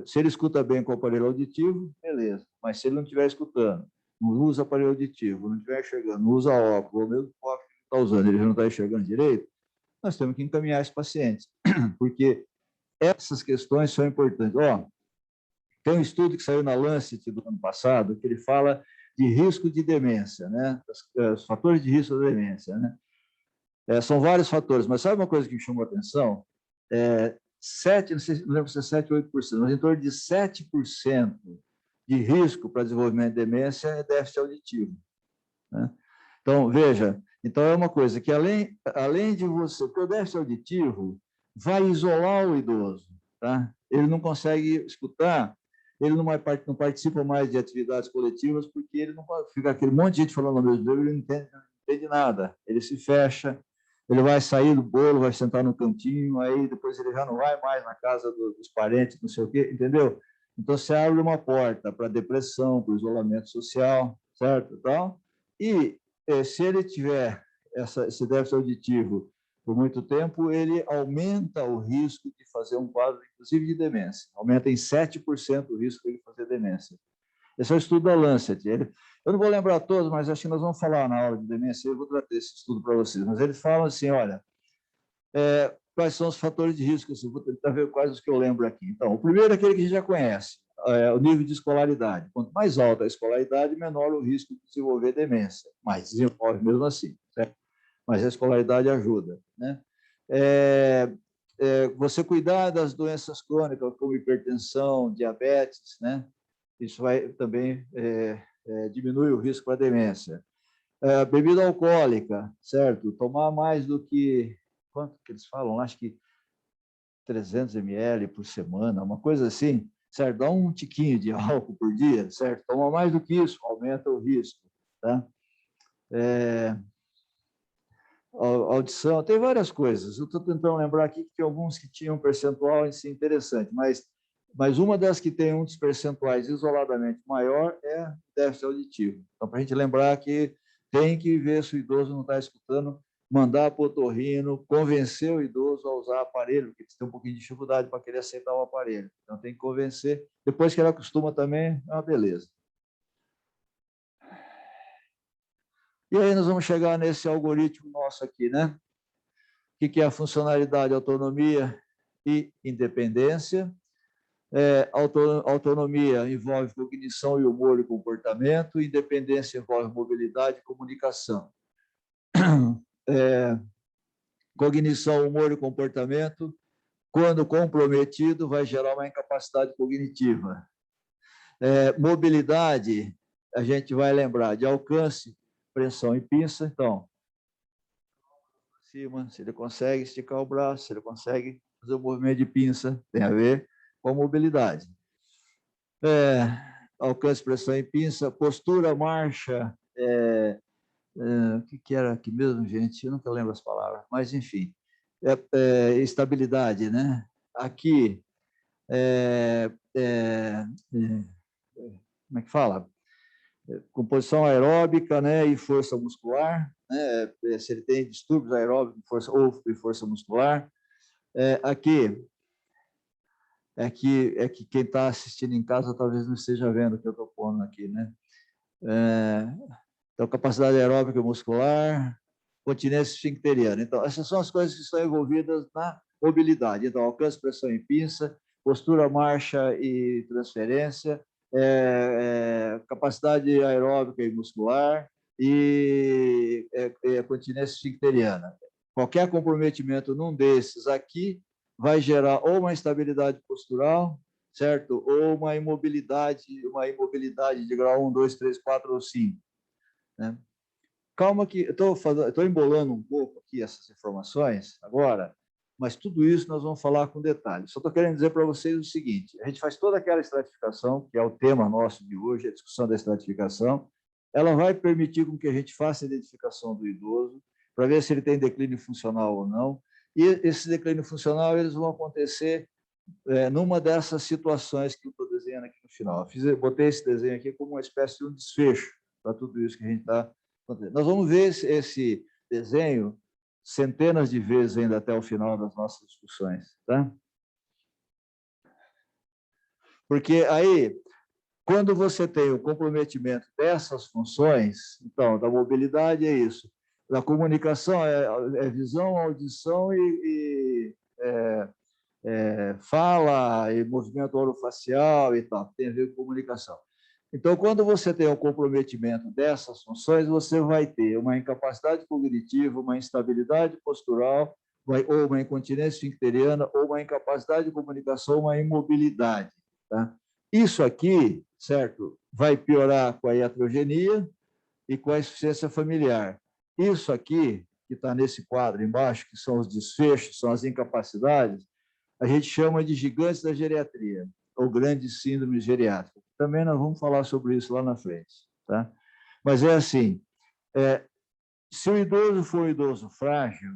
Se ele escuta bem com o aparelho auditivo, beleza. Mas se ele não estiver escutando, não usa aparelho auditivo, não estiver enxergando, não usa óculos, ou mesmo o óculos que está usando, ele já não está enxergando direito, nós temos que encaminhar esse paciente, porque essas questões são importantes. Tem um estudo que saiu na Lancet do ano passado, que ele fala de risco de demência, né? Os fatores de risco da demência, né? São vários fatores, mas sabe uma coisa que me chamou a atenção? 7, não lembro se é 7 ou 8%, mas em torno de 7% de risco para desenvolvimento de demência é déficit auditivo, né? Então, veja, então é uma coisa que além de você, porque o déficit auditivo vai isolar o idoso, tá? Ele não consegue escutar, ele não participa mais de atividades coletivas porque ele não fica aquele monte de gente falando ao mesmo tempo, ele não entende nada, ele se fecha, ele vai sair do bolo, vai sentar no cantinho, aí depois ele já não vai mais na casa dos parentes, não sei o quê, entendeu? Então, você abre uma porta para depressão, para isolamento social, certo? Então, e se ele tiver esse déficit auditivo por muito tempo, ele aumenta o risco de fazer um quadro, inclusive de demência. Aumenta em 7% o risco de ele fazer demência. Esse é o estudo da Lancet. Eu não vou lembrar todos, mas acho que nós vamos falar na aula de demência, eu vou trazer esse estudo para vocês. Mas eles falam assim, olha, quais são os fatores de risco? Eu vou tentar ver quais os que eu lembro aqui. Então, o primeiro é aquele que a gente já conhece, o nível de escolaridade. Quanto mais alta a escolaridade, menor o risco de desenvolver demência. Mas desenvolve mesmo assim, certo? Mas a escolaridade ajuda, né? Você cuidar das doenças crônicas, como hipertensão, diabetes, né? Isso vai também diminui o risco para demência. Bebida alcoólica, certo? Tomar mais do que, quanto que eles falam? Acho que 300 ml por semana, uma coisa assim, certo? Dá um tiquinho de álcool por dia, certo? Toma mais do que isso, aumenta o risco, tá? Audição, tem várias coisas. Eu estou tentando lembrar aqui que tem alguns que tinham um percentual assim, interessante, mas uma das que tem um dos percentuais isoladamente maior é déficit auditivo. Então, para a gente lembrar que tem que ver se o idoso não está escutando, mandar para o otorrino, convencer o idoso a usar aparelho, porque tem um pouquinho de dificuldade para querer aceitar o aparelho. Então, tem que convencer. Depois que ele acostuma também, é uma beleza. E aí nós vamos chegar nesse algoritmo nosso aqui, né? O que é a funcionalidade, autonomia e independência? Autonomia envolve cognição e humor e comportamento, independência envolve mobilidade e comunicação. Cognição, humor e comportamento, quando comprometido, vai gerar uma incapacidade cognitiva. Mobilidade, a gente vai lembrar de alcance, pressão e pinça. Então, cima, se ele consegue esticar o braço, se ele consegue fazer o movimento de pinça, tem a ver com a mobilidade. Alcance, pressão e pinça, postura, marcha, o que era aqui mesmo, gente? Eu nunca lembro as palavras, mas enfim, estabilidade, né? Aqui, como é que fala? Composição aeróbica, né, e força muscular, né, se ele tem distúrbios aeróbicos ou de força muscular. Aqui, quem está assistindo em casa talvez não esteja vendo o que eu estou pondo aqui, né? Então, capacidade aeróbica muscular, continência esfincteriana. Então, essas são as coisas que estão envolvidas na mobilidade. Então, alcance, pressão em pinça, postura, marcha e transferência, capacidade aeróbica e muscular e continência esfincteriana. Qualquer comprometimento num desses aqui vai gerar ou uma instabilidade postural, certo? Ou uma imobilidade de grau 1, 2, 3, 4 ou 5. Né? Calma que eu estou embolando um pouco aqui essas informações agora, mas tudo isso nós vamos falar com detalhes. Só estou querendo dizer para vocês o seguinte: a gente faz toda aquela estratificação, que é o tema nosso de hoje, a discussão da estratificação, ela vai permitir com que a gente faça a identificação do idoso, para ver se ele tem declínio funcional ou não, e esse declínio funcional eles vão acontecer numa dessas situações que eu estou desenhando aqui no final. Botei esse desenho aqui como uma espécie de um desfecho para tudo isso que a gente está fazendo. Nós vamos ver esse desenho centenas de vezes ainda até o final das nossas discussões, tá? Porque aí, quando você tem o comprometimento dessas funções, então, da mobilidade é isso, da comunicação é visão, audição e fala e movimento orofacial e tal, tem a ver com comunicação. Então, quando você tem o comprometimento dessas funções, você vai ter uma incapacidade cognitiva, uma instabilidade postural, ou uma incontinência esfincteriana, ou uma incapacidade de comunicação, uma imobilidade. Tá? Isso aqui, certo, vai piorar com a iatrogenia e com a insuficiência familiar. Isso aqui, que está nesse quadro embaixo, que são os desfechos, são as incapacidades, a gente chama de gigantes da geriatria, ou grandes síndromes geriátricas. Também nós vamos falar sobre isso lá na frente. Tá? Mas é assim, se o idoso for um idoso frágil,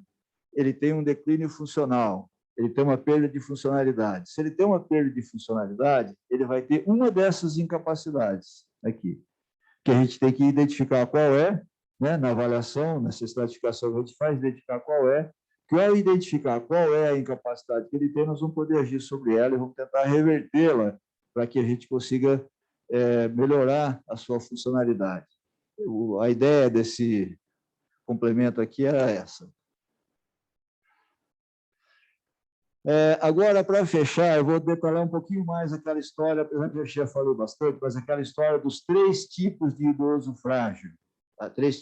ele tem um declínio funcional, ele tem uma perda de funcionalidade. Se ele tem uma perda de funcionalidade, ele vai ter uma dessas incapacidades aqui, que a gente tem que identificar qual é, né, na avaliação, nessa estratificação que a gente faz, identificar qual é, que ao identificar qual é a incapacidade que ele tem, nós vamos poder agir sobre ela e vamos tentar revertê-la para que a gente consiga melhorar a sua funcionalidade. A ideia desse complemento aqui era essa. Agora, para fechar, eu vou detalhar um pouquinho mais aquela história, apesar que eu já falei bastante, mas aquela história dos 3 tipos de idoso frágil. Tá? 3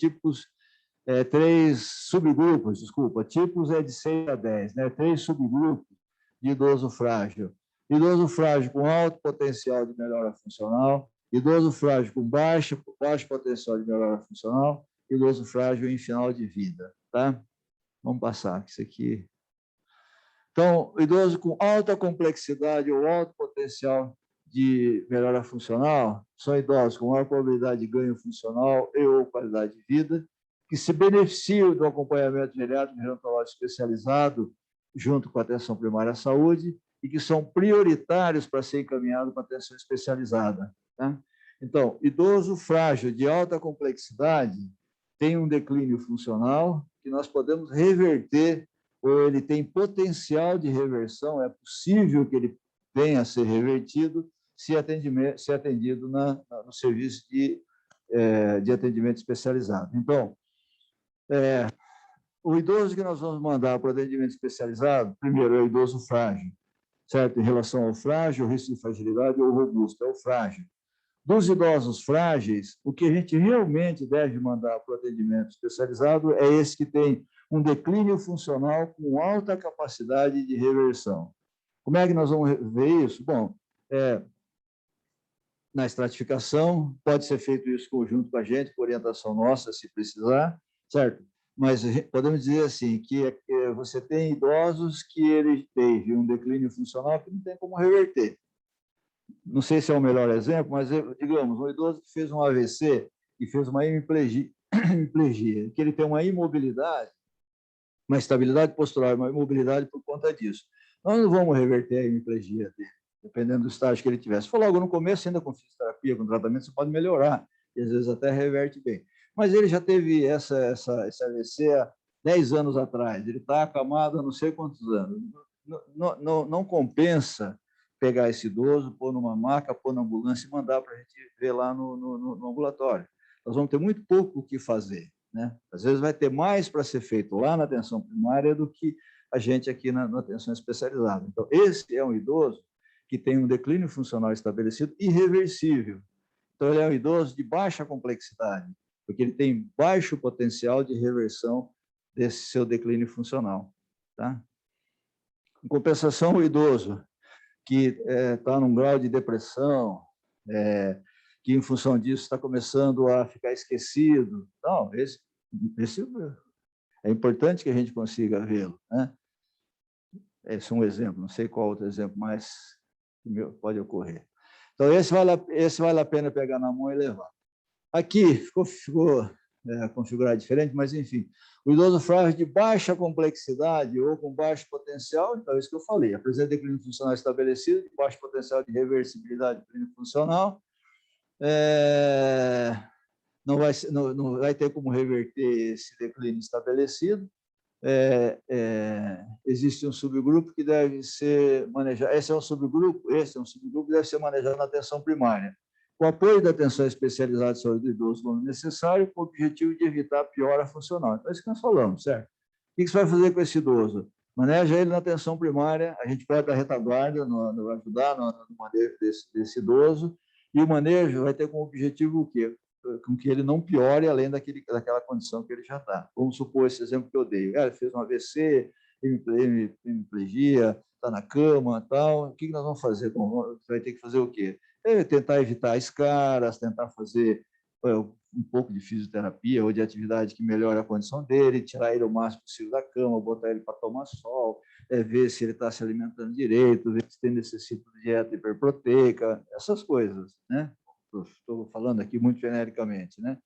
subgrupos, desculpa, tipos é de 6 a 10, né? 3 subgrupos de idoso frágil. Idoso frágil com alto potencial de melhora funcional, idoso frágil com baixo potencial de melhora funcional, idoso frágil em final de vida. Tá? Vamos passar, isso aqui. Então, idoso com alta complexidade ou alto potencial de melhora funcional são idosos com maior probabilidade de ganho funcional e ou qualidade de vida, que se beneficiam do acompanhamento geriátrico e gerontológico especializado junto com a atenção primária à saúde e que são prioritários para ser encaminhados para atenção especializada. Tá? Então, idoso frágil de alta complexidade tem um declínio funcional que nós podemos reverter, ou ele tem potencial de reversão, é possível que ele venha a ser revertido se atendido no serviço de atendimento especializado. Então, o idoso que nós vamos mandar para o atendimento especializado, primeiro é o idoso frágil, certo? Em relação ao frágil, risco de fragilidade ou robusto, é o frágil. Dos idosos frágeis, o que a gente realmente deve mandar para o atendimento especializado é esse que tem um declínio funcional com alta capacidade de reversão. Como é que nós vamos ver isso? Bom, na estratificação, pode ser feito isso conjunto com a gente, com orientação nossa, se precisar, certo? Mas podemos dizer assim, que você tem idosos que ele teve um declínio funcional que não tem como reverter. Não sei se é o melhor exemplo, mas, digamos, um idoso que fez um AVC e fez uma hemiplegia, que ele tem uma imobilidade, uma estabilidade postural, uma imobilidade por conta disso. Nós não vamos reverter a hemiplegia dele. dependendo do estágio que ele tiver. Se for logo no começo, ainda com fisioterapia, com tratamento, você pode melhorar, e às vezes até reverte bem. Mas ele já teve esse AVC há 10 anos atrás, ele está acamado há não sei quantos anos. Não compensa pegar esse idoso, pôr numa maca, pôr na ambulância e mandar para a gente ver lá no ambulatório. Nós vamos ter muito pouco o que fazer, né? Às vezes vai ter mais para ser feito lá na atenção primária do que a gente aqui na atenção especializada. Então, esse é um idoso que tem um declínio funcional estabelecido irreversível. Então, ele é um idoso de baixa complexidade, porque ele tem baixo potencial de reversão desse seu declínio funcional. Tá? Em compensação, o idoso que está num grau de depressão, que em função disso está começando a ficar esquecido, não, esse é importante que a gente consiga vê-lo, né? Esse é um exemplo, não sei qual outro exemplo mais pode ocorrer. Então, esse vale a pena pegar na mão e levar. Aqui ficou configurado diferente, mas, enfim, o idoso frágil de baixa complexidade ou com baixo potencial, então, é isso que eu falei, apresenta declínio funcional estabelecido, de baixo potencial de reversibilidade clínico funcional, não vai ter como reverter esse declínio estabelecido. Existe um subgrupo que deve ser manejado. Esse é um subgrupo que deve ser manejado na atenção primária, com apoio da atenção especializada de saúde do idoso quando necessário, com o objetivo de evitar a piora funcional. Então, é isso que nós falamos, certo? O que você vai fazer com esse idoso? Maneja ele na atenção primária, a gente pode dar retaguarda, vai ajudar no manejo desse idoso, e o manejo vai ter como objetivo o quê? Com que ele não piore além daquela condição que ele já está. Vamos supor esse exemplo que eu dei. Ele fez um AVC, hemiplegia, está na cama, tal. O que nós vamos fazer? Bom, você vai ter que fazer o quê? Tentar evitar escaras, tentar fazer um pouco de fisioterapia ou de atividade que melhore a condição dele, tirar ele o máximo possível da cama, botar ele para tomar sol, ver se ele está se alimentando direito, ver se tem necessidade de dieta hiperproteica, essas coisas, né? Estou falando aqui muito genericamente, né?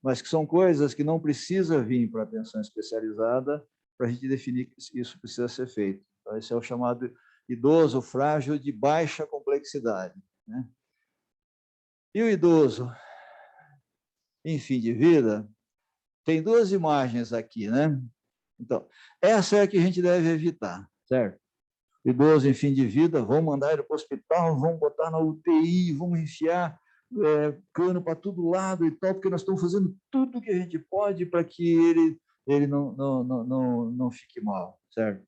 Mas que são coisas que não precisa vir para atenção especializada para a gente definir que isso precisa ser feito. Então, esse é o chamado idoso frágil de baixa complexidade, né? E o idoso em fim de vida, tem duas imagens aqui, né? Então, essa é a que a gente deve evitar, certo? O idoso em fim de vida, vamos mandar ele para o hospital, vamos botar na UTI, vamos enfiar cano para todo lado e tal, porque nós estamos fazendo tudo que a gente pode para que ele não fique mal, certo?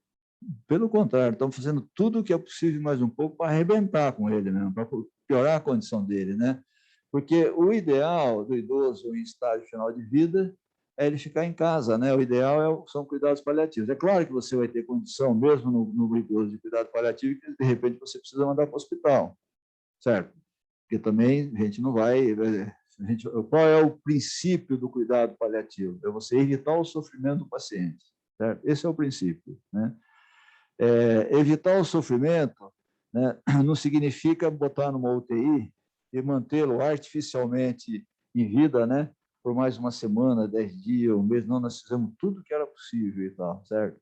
Pelo contrário, estamos fazendo tudo o que é possível mais um pouco para arrebentar com ele mesmo, para piorar a condição dele, né? Porque o ideal do idoso em estágio final de vida é ele ficar em casa, né? O ideal são cuidados paliativos. É claro que você vai ter condição, mesmo no idoso de cuidado paliativo, que de repente você precisa mandar para o hospital, certo? Porque também a gente não vai... qual é o princípio do cuidado paliativo? É você evitar o sofrimento do paciente, certo? Esse é o princípio, né? Evitar o sofrimento, né, não significa botar numa UTI e mantê-lo artificialmente em vida, né, por mais uma semana, 10 dias, um mês. Não, nós fizemos tudo que era possível e tal, certo?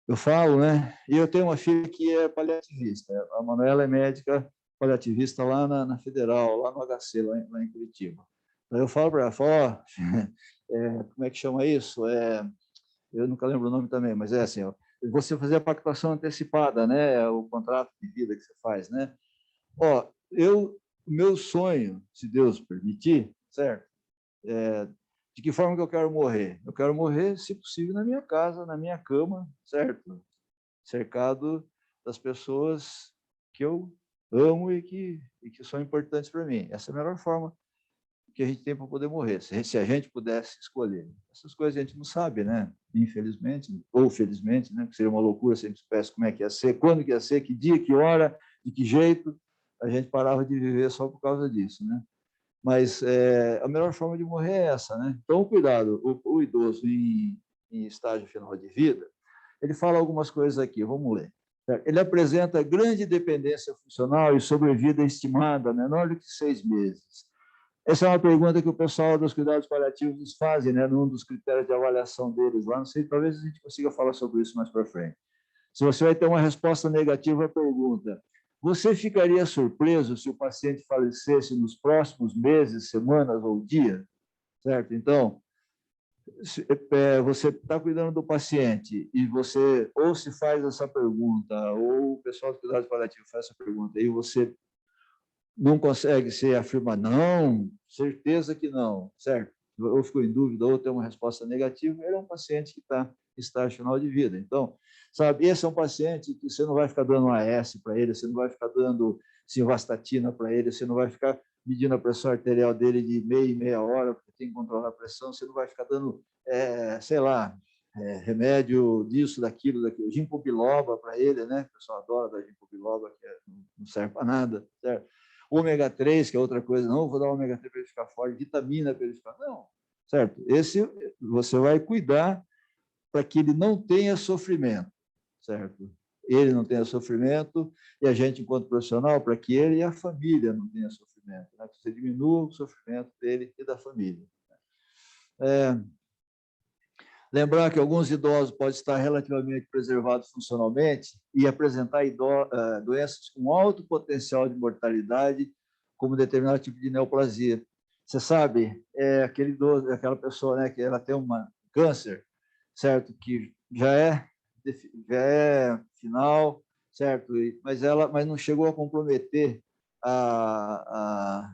Eu falo, né, e eu tenho uma filha que é paliativista. A Manuela é médica paliativista lá na Federal, lá no HC, lá em Curitiba. Então eu falo para ela, como é que chama isso? Eu nunca lembro o nome também, mas é assim, ó, você fazer a pactuação antecipada, né, o contrato de vida que você faz, né? Ó, meu sonho, se Deus permitir, certo? De que forma que eu quero morrer? Eu quero morrer, se possível, na minha casa, na minha cama, certo? Cercado das pessoas que eu amo e que são importantes para mim. Essa é a melhor forma que a gente tem para poder morrer, se a gente pudesse escolher. Essas coisas a gente não sabe, né? Infelizmente, ou felizmente, né? Que seria uma loucura se a gente soubesse como é que ia ser, quando que ia ser, que dia, que hora, de que jeito, a gente parava de viver só por causa disso, né? Mas a melhor forma de morrer é essa, né? Então, cuidado, o idoso em estágio final de vida, ele fala algumas coisas aqui, vamos ler. Ele apresenta grande dependência funcional e sobrevida estimada menor do que 6 meses. Essa é uma pergunta que o pessoal dos cuidados paliativos nos fazem, né, num dos critérios de avaliação deles lá. Não sei, talvez a gente consiga falar sobre isso mais para frente. Se você vai ter uma resposta negativa à pergunta, Você ficaria surpreso se o paciente falecesse nos próximos meses, semanas ou dias? Certo? Então, você está cuidando do paciente e você ou se faz essa pergunta, ou o pessoal do cuidado paliativo faz essa pergunta, e você não consegue se afirmar, não, certeza que não, certo? Ou ficou em dúvida, ou tem uma resposta negativa, ele é um paciente que está em estágio final de vida. Então, sabe, esse é um paciente que você não vai ficar dando AS para ele, você não vai ficar dando simvastatina para ele, você não vai ficar medindo a pressão arterial dele de meia em meia hora, porque tem que controlar a pressão, você não vai ficar dando, sei lá, remédio disso, daquilo, ginkgo biloba para ele, né? O pessoal adora dar ginkgo biloba, que não serve para nada, certo? Ômega 3, que é outra coisa, não vou dar ômega 3 para ele ficar forte, vitamina para ele ficar, não, certo? Esse você vai cuidar para que ele não tenha sofrimento, certo? Ele não tenha sofrimento e a gente, enquanto profissional, para que ele e a família não tenham sofrimento, né? Que você diminua o sofrimento dele e da família. Lembrar que alguns idosos podem estar relativamente preservados funcionalmente e apresentar doenças com alto potencial de mortalidade, como determinado tipo de neoplasia. Você sabe, aquele idoso, aquela pessoa, né, que ela tem um câncer, certo? Que já é final, certo? Mas não chegou a comprometer a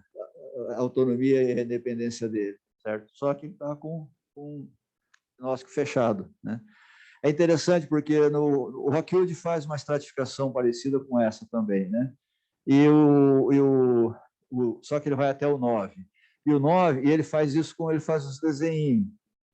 autonomia e a independência dele, certo? Só que está com diagnóstico fechado, né? É interessante porque o Rockwood faz uma estratificação parecida com essa também, né? Só que ele vai até o 9. E o 9, e ele faz isso ele faz os desenhos,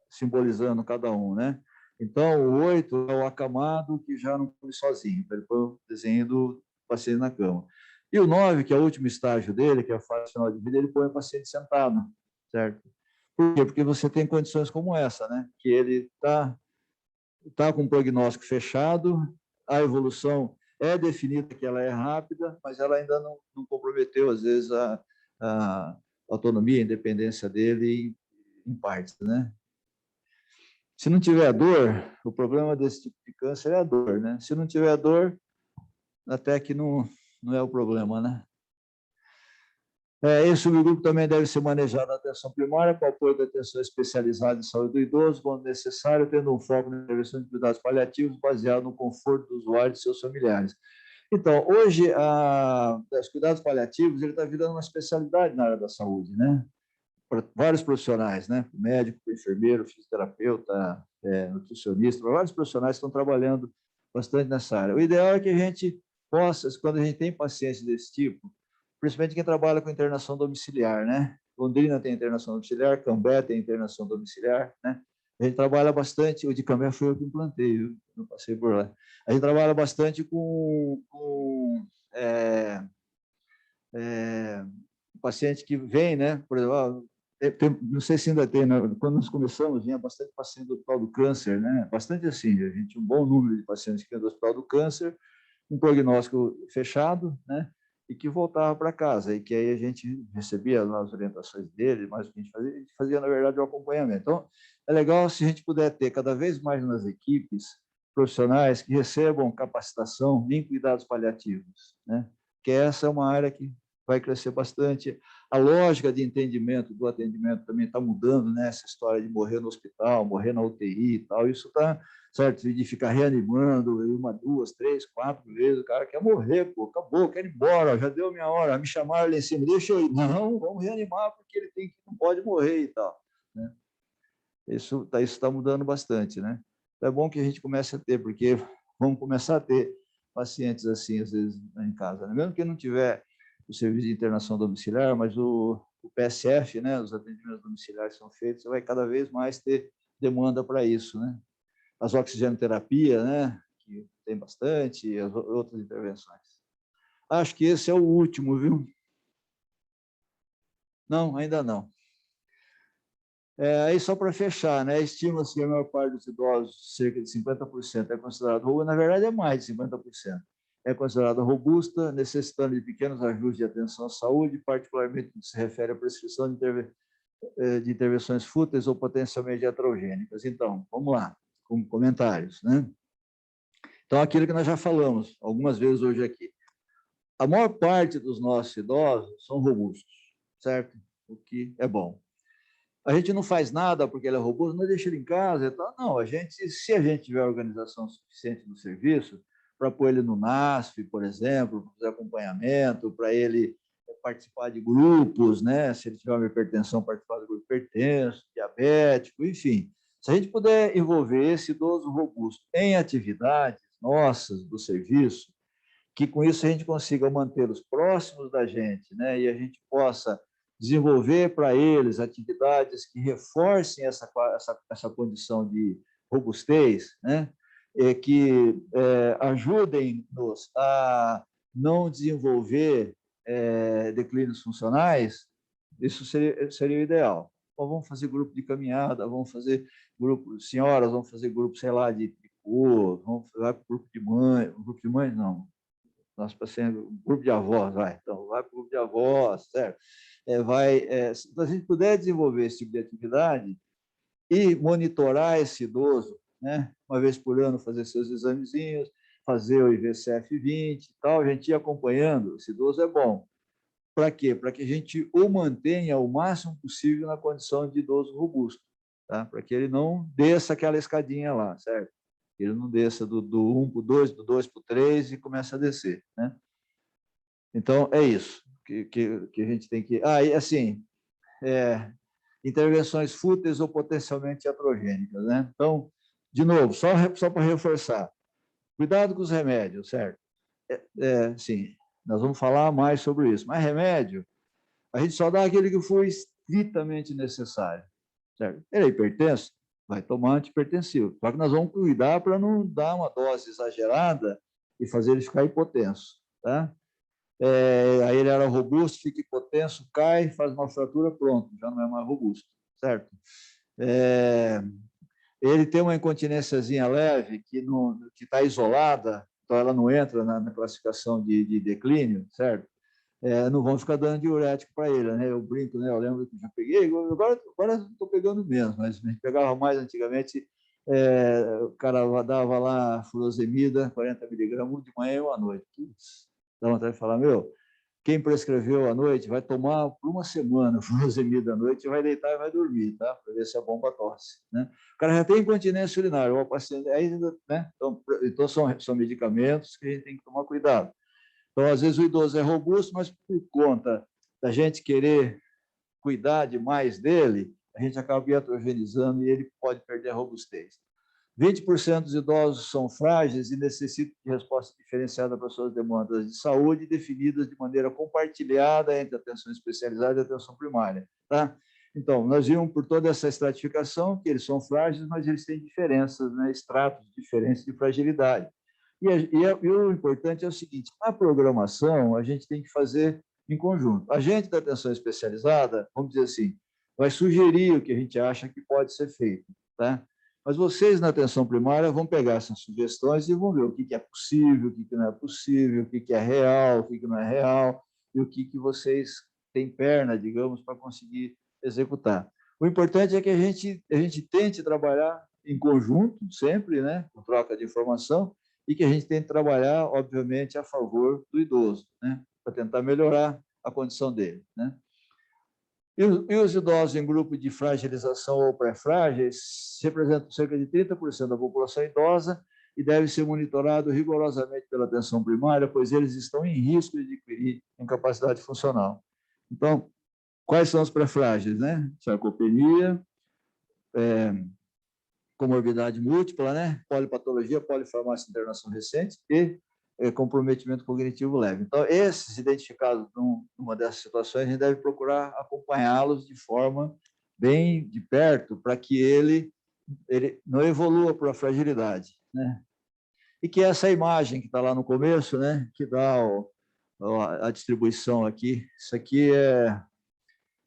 simbolizando cada um, né? Então, o 8 é o acamado que já não come sozinho, ele põe o desenho do paciente na cama. E o 9, que é o último estágio dele, que é a fase final de vida, ele põe o paciente sentado, certo? Por quê? Porque você tem condições como essa, né? Que ele tá com um prognóstico fechado, a evolução é definida que ela é rápida, mas ela ainda não comprometeu, às vezes, a autonomia, a independência dele em partes, né? Se não tiver dor, o problema desse tipo de câncer é a dor, né? Se não tiver dor, até que não é o problema, né? Esse subgrupo também deve ser manejado na atenção primária, com apoio da atenção especializada em saúde do idoso, quando necessário, tendo um foco na intervenção de cuidados paliativos baseado no conforto do usuário e de seus familiares. Então, hoje, os cuidados paliativos ele está virando uma especialidade na área da saúde, né? Para vários profissionais, né? Médico, enfermeiro, fisioterapeuta, nutricionista, vários profissionais estão trabalhando bastante nessa área. O ideal é que a gente possa, quando a gente tem pacientes desse tipo, principalmente quem trabalha com internação domiciliar, né? Londrina tem internação domiciliar, Cambé tem internação domiciliar, né? A gente trabalha bastante, o de Cambé foi eu que implantei, viu? Eu passei por lá. A gente trabalha bastante com paciente que vem, né? Por exemplo, não sei se ainda tem, né? Quando nós começamos, vinha bastante paciente do Hospital do Câncer, né? Bastante assim, a gente tinha um bom número de pacientes que vinham do Hospital do Câncer, um prognóstico fechado, né? E que voltava para casa, e que aí a gente recebia as orientações dele, mas o que a gente fazia, na verdade, o acompanhamento. Então, é legal se a gente puder ter cada vez mais nas equipes profissionais que recebam capacitação em cuidados paliativos, né? Que essa é uma área que vai crescer bastante. A lógica de entendimento do atendimento também está mudando, né? Essa história de morrer no hospital, morrer na UTI e tal, isso está, certo? De ficar reanimando 1, 2, 3, 4 vezes, o cara quer morrer, pô, acabou, quer ir embora, já deu minha hora, me chamaram ali em cima, deixa eu ir. Não, vamos reanimar porque ele não pode morrer e tal, né? Isso está mudando bastante, né? Então é bom que a gente comece a ter, porque vamos começar a ter pacientes assim, às vezes, em casa, né? Mesmo que não tiver o serviço de internação domiciliar, mas o PSF, né, os atendimentos domiciliares são feitos, você vai cada vez mais ter demanda para isso, né? As oxigenoterapia, né, que tem bastante, as outras intervenções. Acho que esse é o último, viu? Não, ainda não. Aí só para fechar, né, estima-se que a maior parte dos idosos, cerca de 50%, é considerado robusta, na verdade é mais de 50%. É considerada robusta, necessitando de pequenos ajustes de atenção à saúde, particularmente no que se refere à prescrição de intervenções fúteis ou potencialmente iatrogênicas. Então, vamos lá, com comentários, né? Então, aquilo que nós já falamos algumas vezes hoje aqui. a maior parte dos nossos idosos são robustos, certo? O que é bom. A gente não faz nada porque ele é robusto, não deixa ele em casa e tal. Não, se a gente tiver organização suficiente no serviço, para pôr ele no NASF, por exemplo, para fazer acompanhamento, para ele participar de grupos, né? Se ele tiver uma hipertensão, participar do grupo hipertenso, diabético, enfim. Se a gente puder envolver esse idoso robusto em atividades nossas do serviço, que com isso a gente consiga mantê-los próximos da gente, né? E a gente possa desenvolver para eles atividades que reforcem essa condição de robustez, né? Que ajudem-nos a não desenvolver declínios funcionais, isso seria o ideal. Então, vamos fazer grupo de caminhada, vamos fazer grupo, senhoras, vamos fazer grupo, sei lá, de tricô, vamos fazer grupo de mães não, nosso paciente, grupo de avós, vai. Então, vai para o grupo de avós, certo? Se a gente puder desenvolver esse tipo de atividade e monitorar esse idoso, né? Uma vez por ano, fazer seus examezinhos, fazer o IVCF-20 e tal, a gente ir acompanhando, esse idoso é bom. Para quê? Para que a gente o mantenha o máximo possível na condição de idoso robusto, tá? Para que ele não desça aquela escadinha lá, certo? Ele não desça do 1 para o 2, do 2 para o 3 e começa a descer, né? Então, é isso que a gente tem que... e assim, intervenções fúteis ou potencialmente iatrogênicas, né? Então, de novo, só para reforçar, cuidado com os remédios, certo? Sim, nós vamos falar mais sobre isso, mas remédio, a gente só dá aquele que for estritamente necessário, certo? Ele é hipertenso, vai tomar antihipertensivo. Só que nós vamos cuidar para não dar uma dose exagerada e fazer ele ficar hipotenso, tá? Aí ele era robusto, fica hipotenso, cai, faz uma fratura, pronto, já não é mais robusto, certo? Ele tem uma incontinênciazinha leve que está isolada, então ela não entra na classificação de declínio, certo? Não vão ficar dando diurético para ele, né? Eu brinco, né? Eu lembro que já peguei, agora estou pegando menos, mas a gente pegava mais antigamente, o cara dava lá furosemida, 40 miligramas, de manhã e uma noite. Dá vontade de falar, quem prescreveu à noite vai tomar por uma semana furosemida à noite, vai deitar e vai dormir, tá? Para ver se é bom para tosse, né? O cara já tem incontinência urinária, o paciente, né? Então são medicamentos que a gente tem que tomar cuidado. Então, às vezes, o idoso é robusto, mas por conta da gente querer cuidar demais dele, a gente acaba iatrogenizando e ele pode perder a robustez. 20% dos idosos são frágeis e necessitam de resposta diferenciada para suas demandas de saúde, definidas de maneira compartilhada entre a atenção especializada e a atenção primária, tá? Então, nós vimos por toda essa estratificação que eles são frágeis, mas eles têm diferenças, né? Estratos diferentes de fragilidade. E o importante é o seguinte, na programação, a gente tem que fazer em conjunto. A gente da atenção especializada, vamos dizer assim, vai sugerir o que a gente acha que pode ser feito, tá? Mas vocês, na atenção primária, vão pegar essas sugestões e vão ver o que é possível, o que não é possível, o que é real, o que não é real, e o que vocês têm perna, digamos, para conseguir executar. O importante é que a gente tente trabalhar em conjunto, sempre, né, com troca de informação, e que a gente tente trabalhar, obviamente, a favor do idoso, né, para tentar melhorar a condição dele, né. E os idosos em grupo de fragilização ou pré-frágeis representam cerca de 30% da população idosa e devem ser monitorados rigorosamente pela atenção primária, pois eles estão em risco de adquirir incapacidade funcional. Então, quais são os pré-frágeis, né? Sarcopenia, comorbidade múltipla, né? Polipatologia, polifarmácia, internação recente e comprometimento cognitivo leve. Então, esses identificados numa dessas situações, a gente deve procurar acompanhá-los de forma bem de perto, para que ele não evolua para a fragilidade, né? E que essa imagem que está lá no começo, né, que dá a distribuição aqui, isso aqui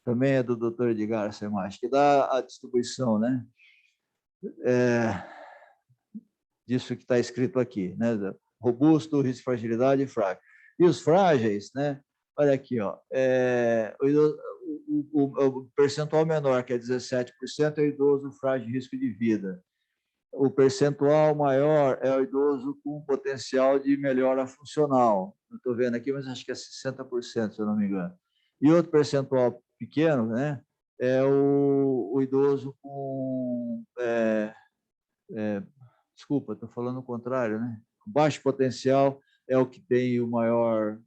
também é do Dr. Edgar, essa imagem, que dá a distribuição, né, disso que está escrito aqui, né, robusto, risco de fragilidade e fraco. E os frágeis, né? Olha aqui, ó, o percentual menor, que é 17%, é o idoso frágil de risco de vida. O percentual maior é o idoso com potencial de melhora funcional. não estou vendo aqui, mas acho que é 60%, se eu não me engano. E outro percentual pequeno, né, é o idoso com... desculpa, estou falando o contrário, né? Baixo potencial é o que tem o maior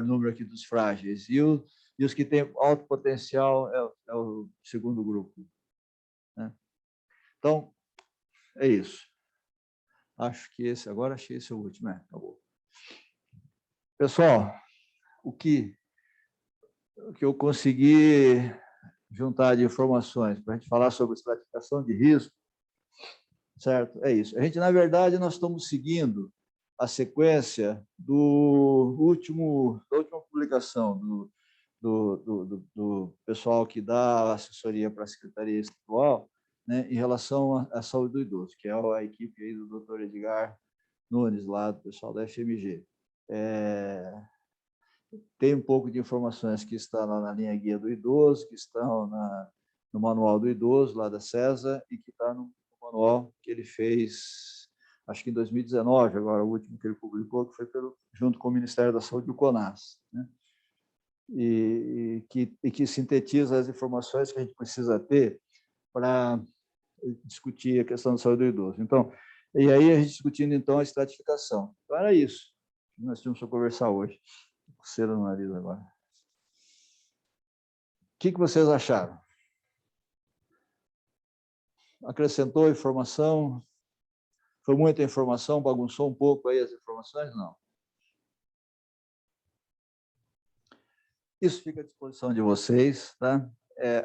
número aqui dos frágeis. E os que têm alto potencial é o segundo grupo. Né? Então, é isso. Acho que agora achei esse o último. Acabou. Pessoal, o que eu consegui juntar de informações para a gente falar sobre estratificação de risco, certo? É isso. A gente, na verdade, nós estamos seguindo a sequência da última publicação do pessoal que dá assessoria para a Secretaria Estadual, né, em relação à saúde do idoso, que é a equipe aí do Dr. Edgar Nunes, lá do pessoal da FMG. Tem um pouco de informações que está lá na linha guia do idoso, que estão no manual do idoso, lá da CESA, e que está no manual que ele fez, acho que em 2019, agora o último que ele publicou, que foi junto com o Ministério da Saúde e o CONAS, né? E que sintetiza as informações que a gente precisa ter para discutir a questão da saúde do idoso. Então, e aí a gente discutindo, então, a estratificação. Então, era isso que nós tínhamos para conversar hoje. Coceira no nariz agora. O que vocês acharam? Acrescentou informação? Foi muita informação? Bagunçou um pouco aí as informações? Não. Isso fica à disposição de vocês, tá?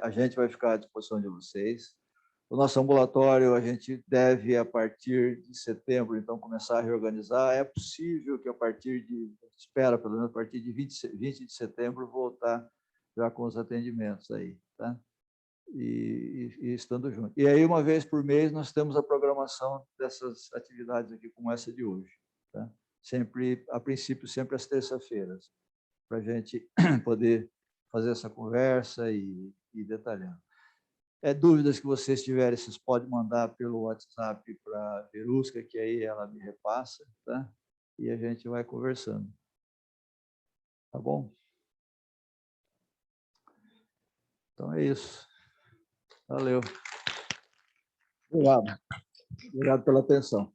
A gente vai ficar à disposição de vocês. O nosso ambulatório, a gente deve, a partir de setembro, então, começar a reorganizar. É possível que espera, pelo menos, a partir de 20 de setembro, voltar já com os atendimentos aí, tá? E estando junto. E aí, uma vez por mês, nós temos a programação dessas atividades aqui, como essa de hoje, tá? Sempre, a princípio, sempre às terças-feiras, para a gente poder fazer essa conversa e detalhar. Dúvidas que vocês tiverem, vocês podem mandar pelo WhatsApp para a Verusca, que aí ela me repassa, tá? E a gente vai conversando. Tá bom? Então é isso. Valeu. Obrigado. Obrigado pela atenção.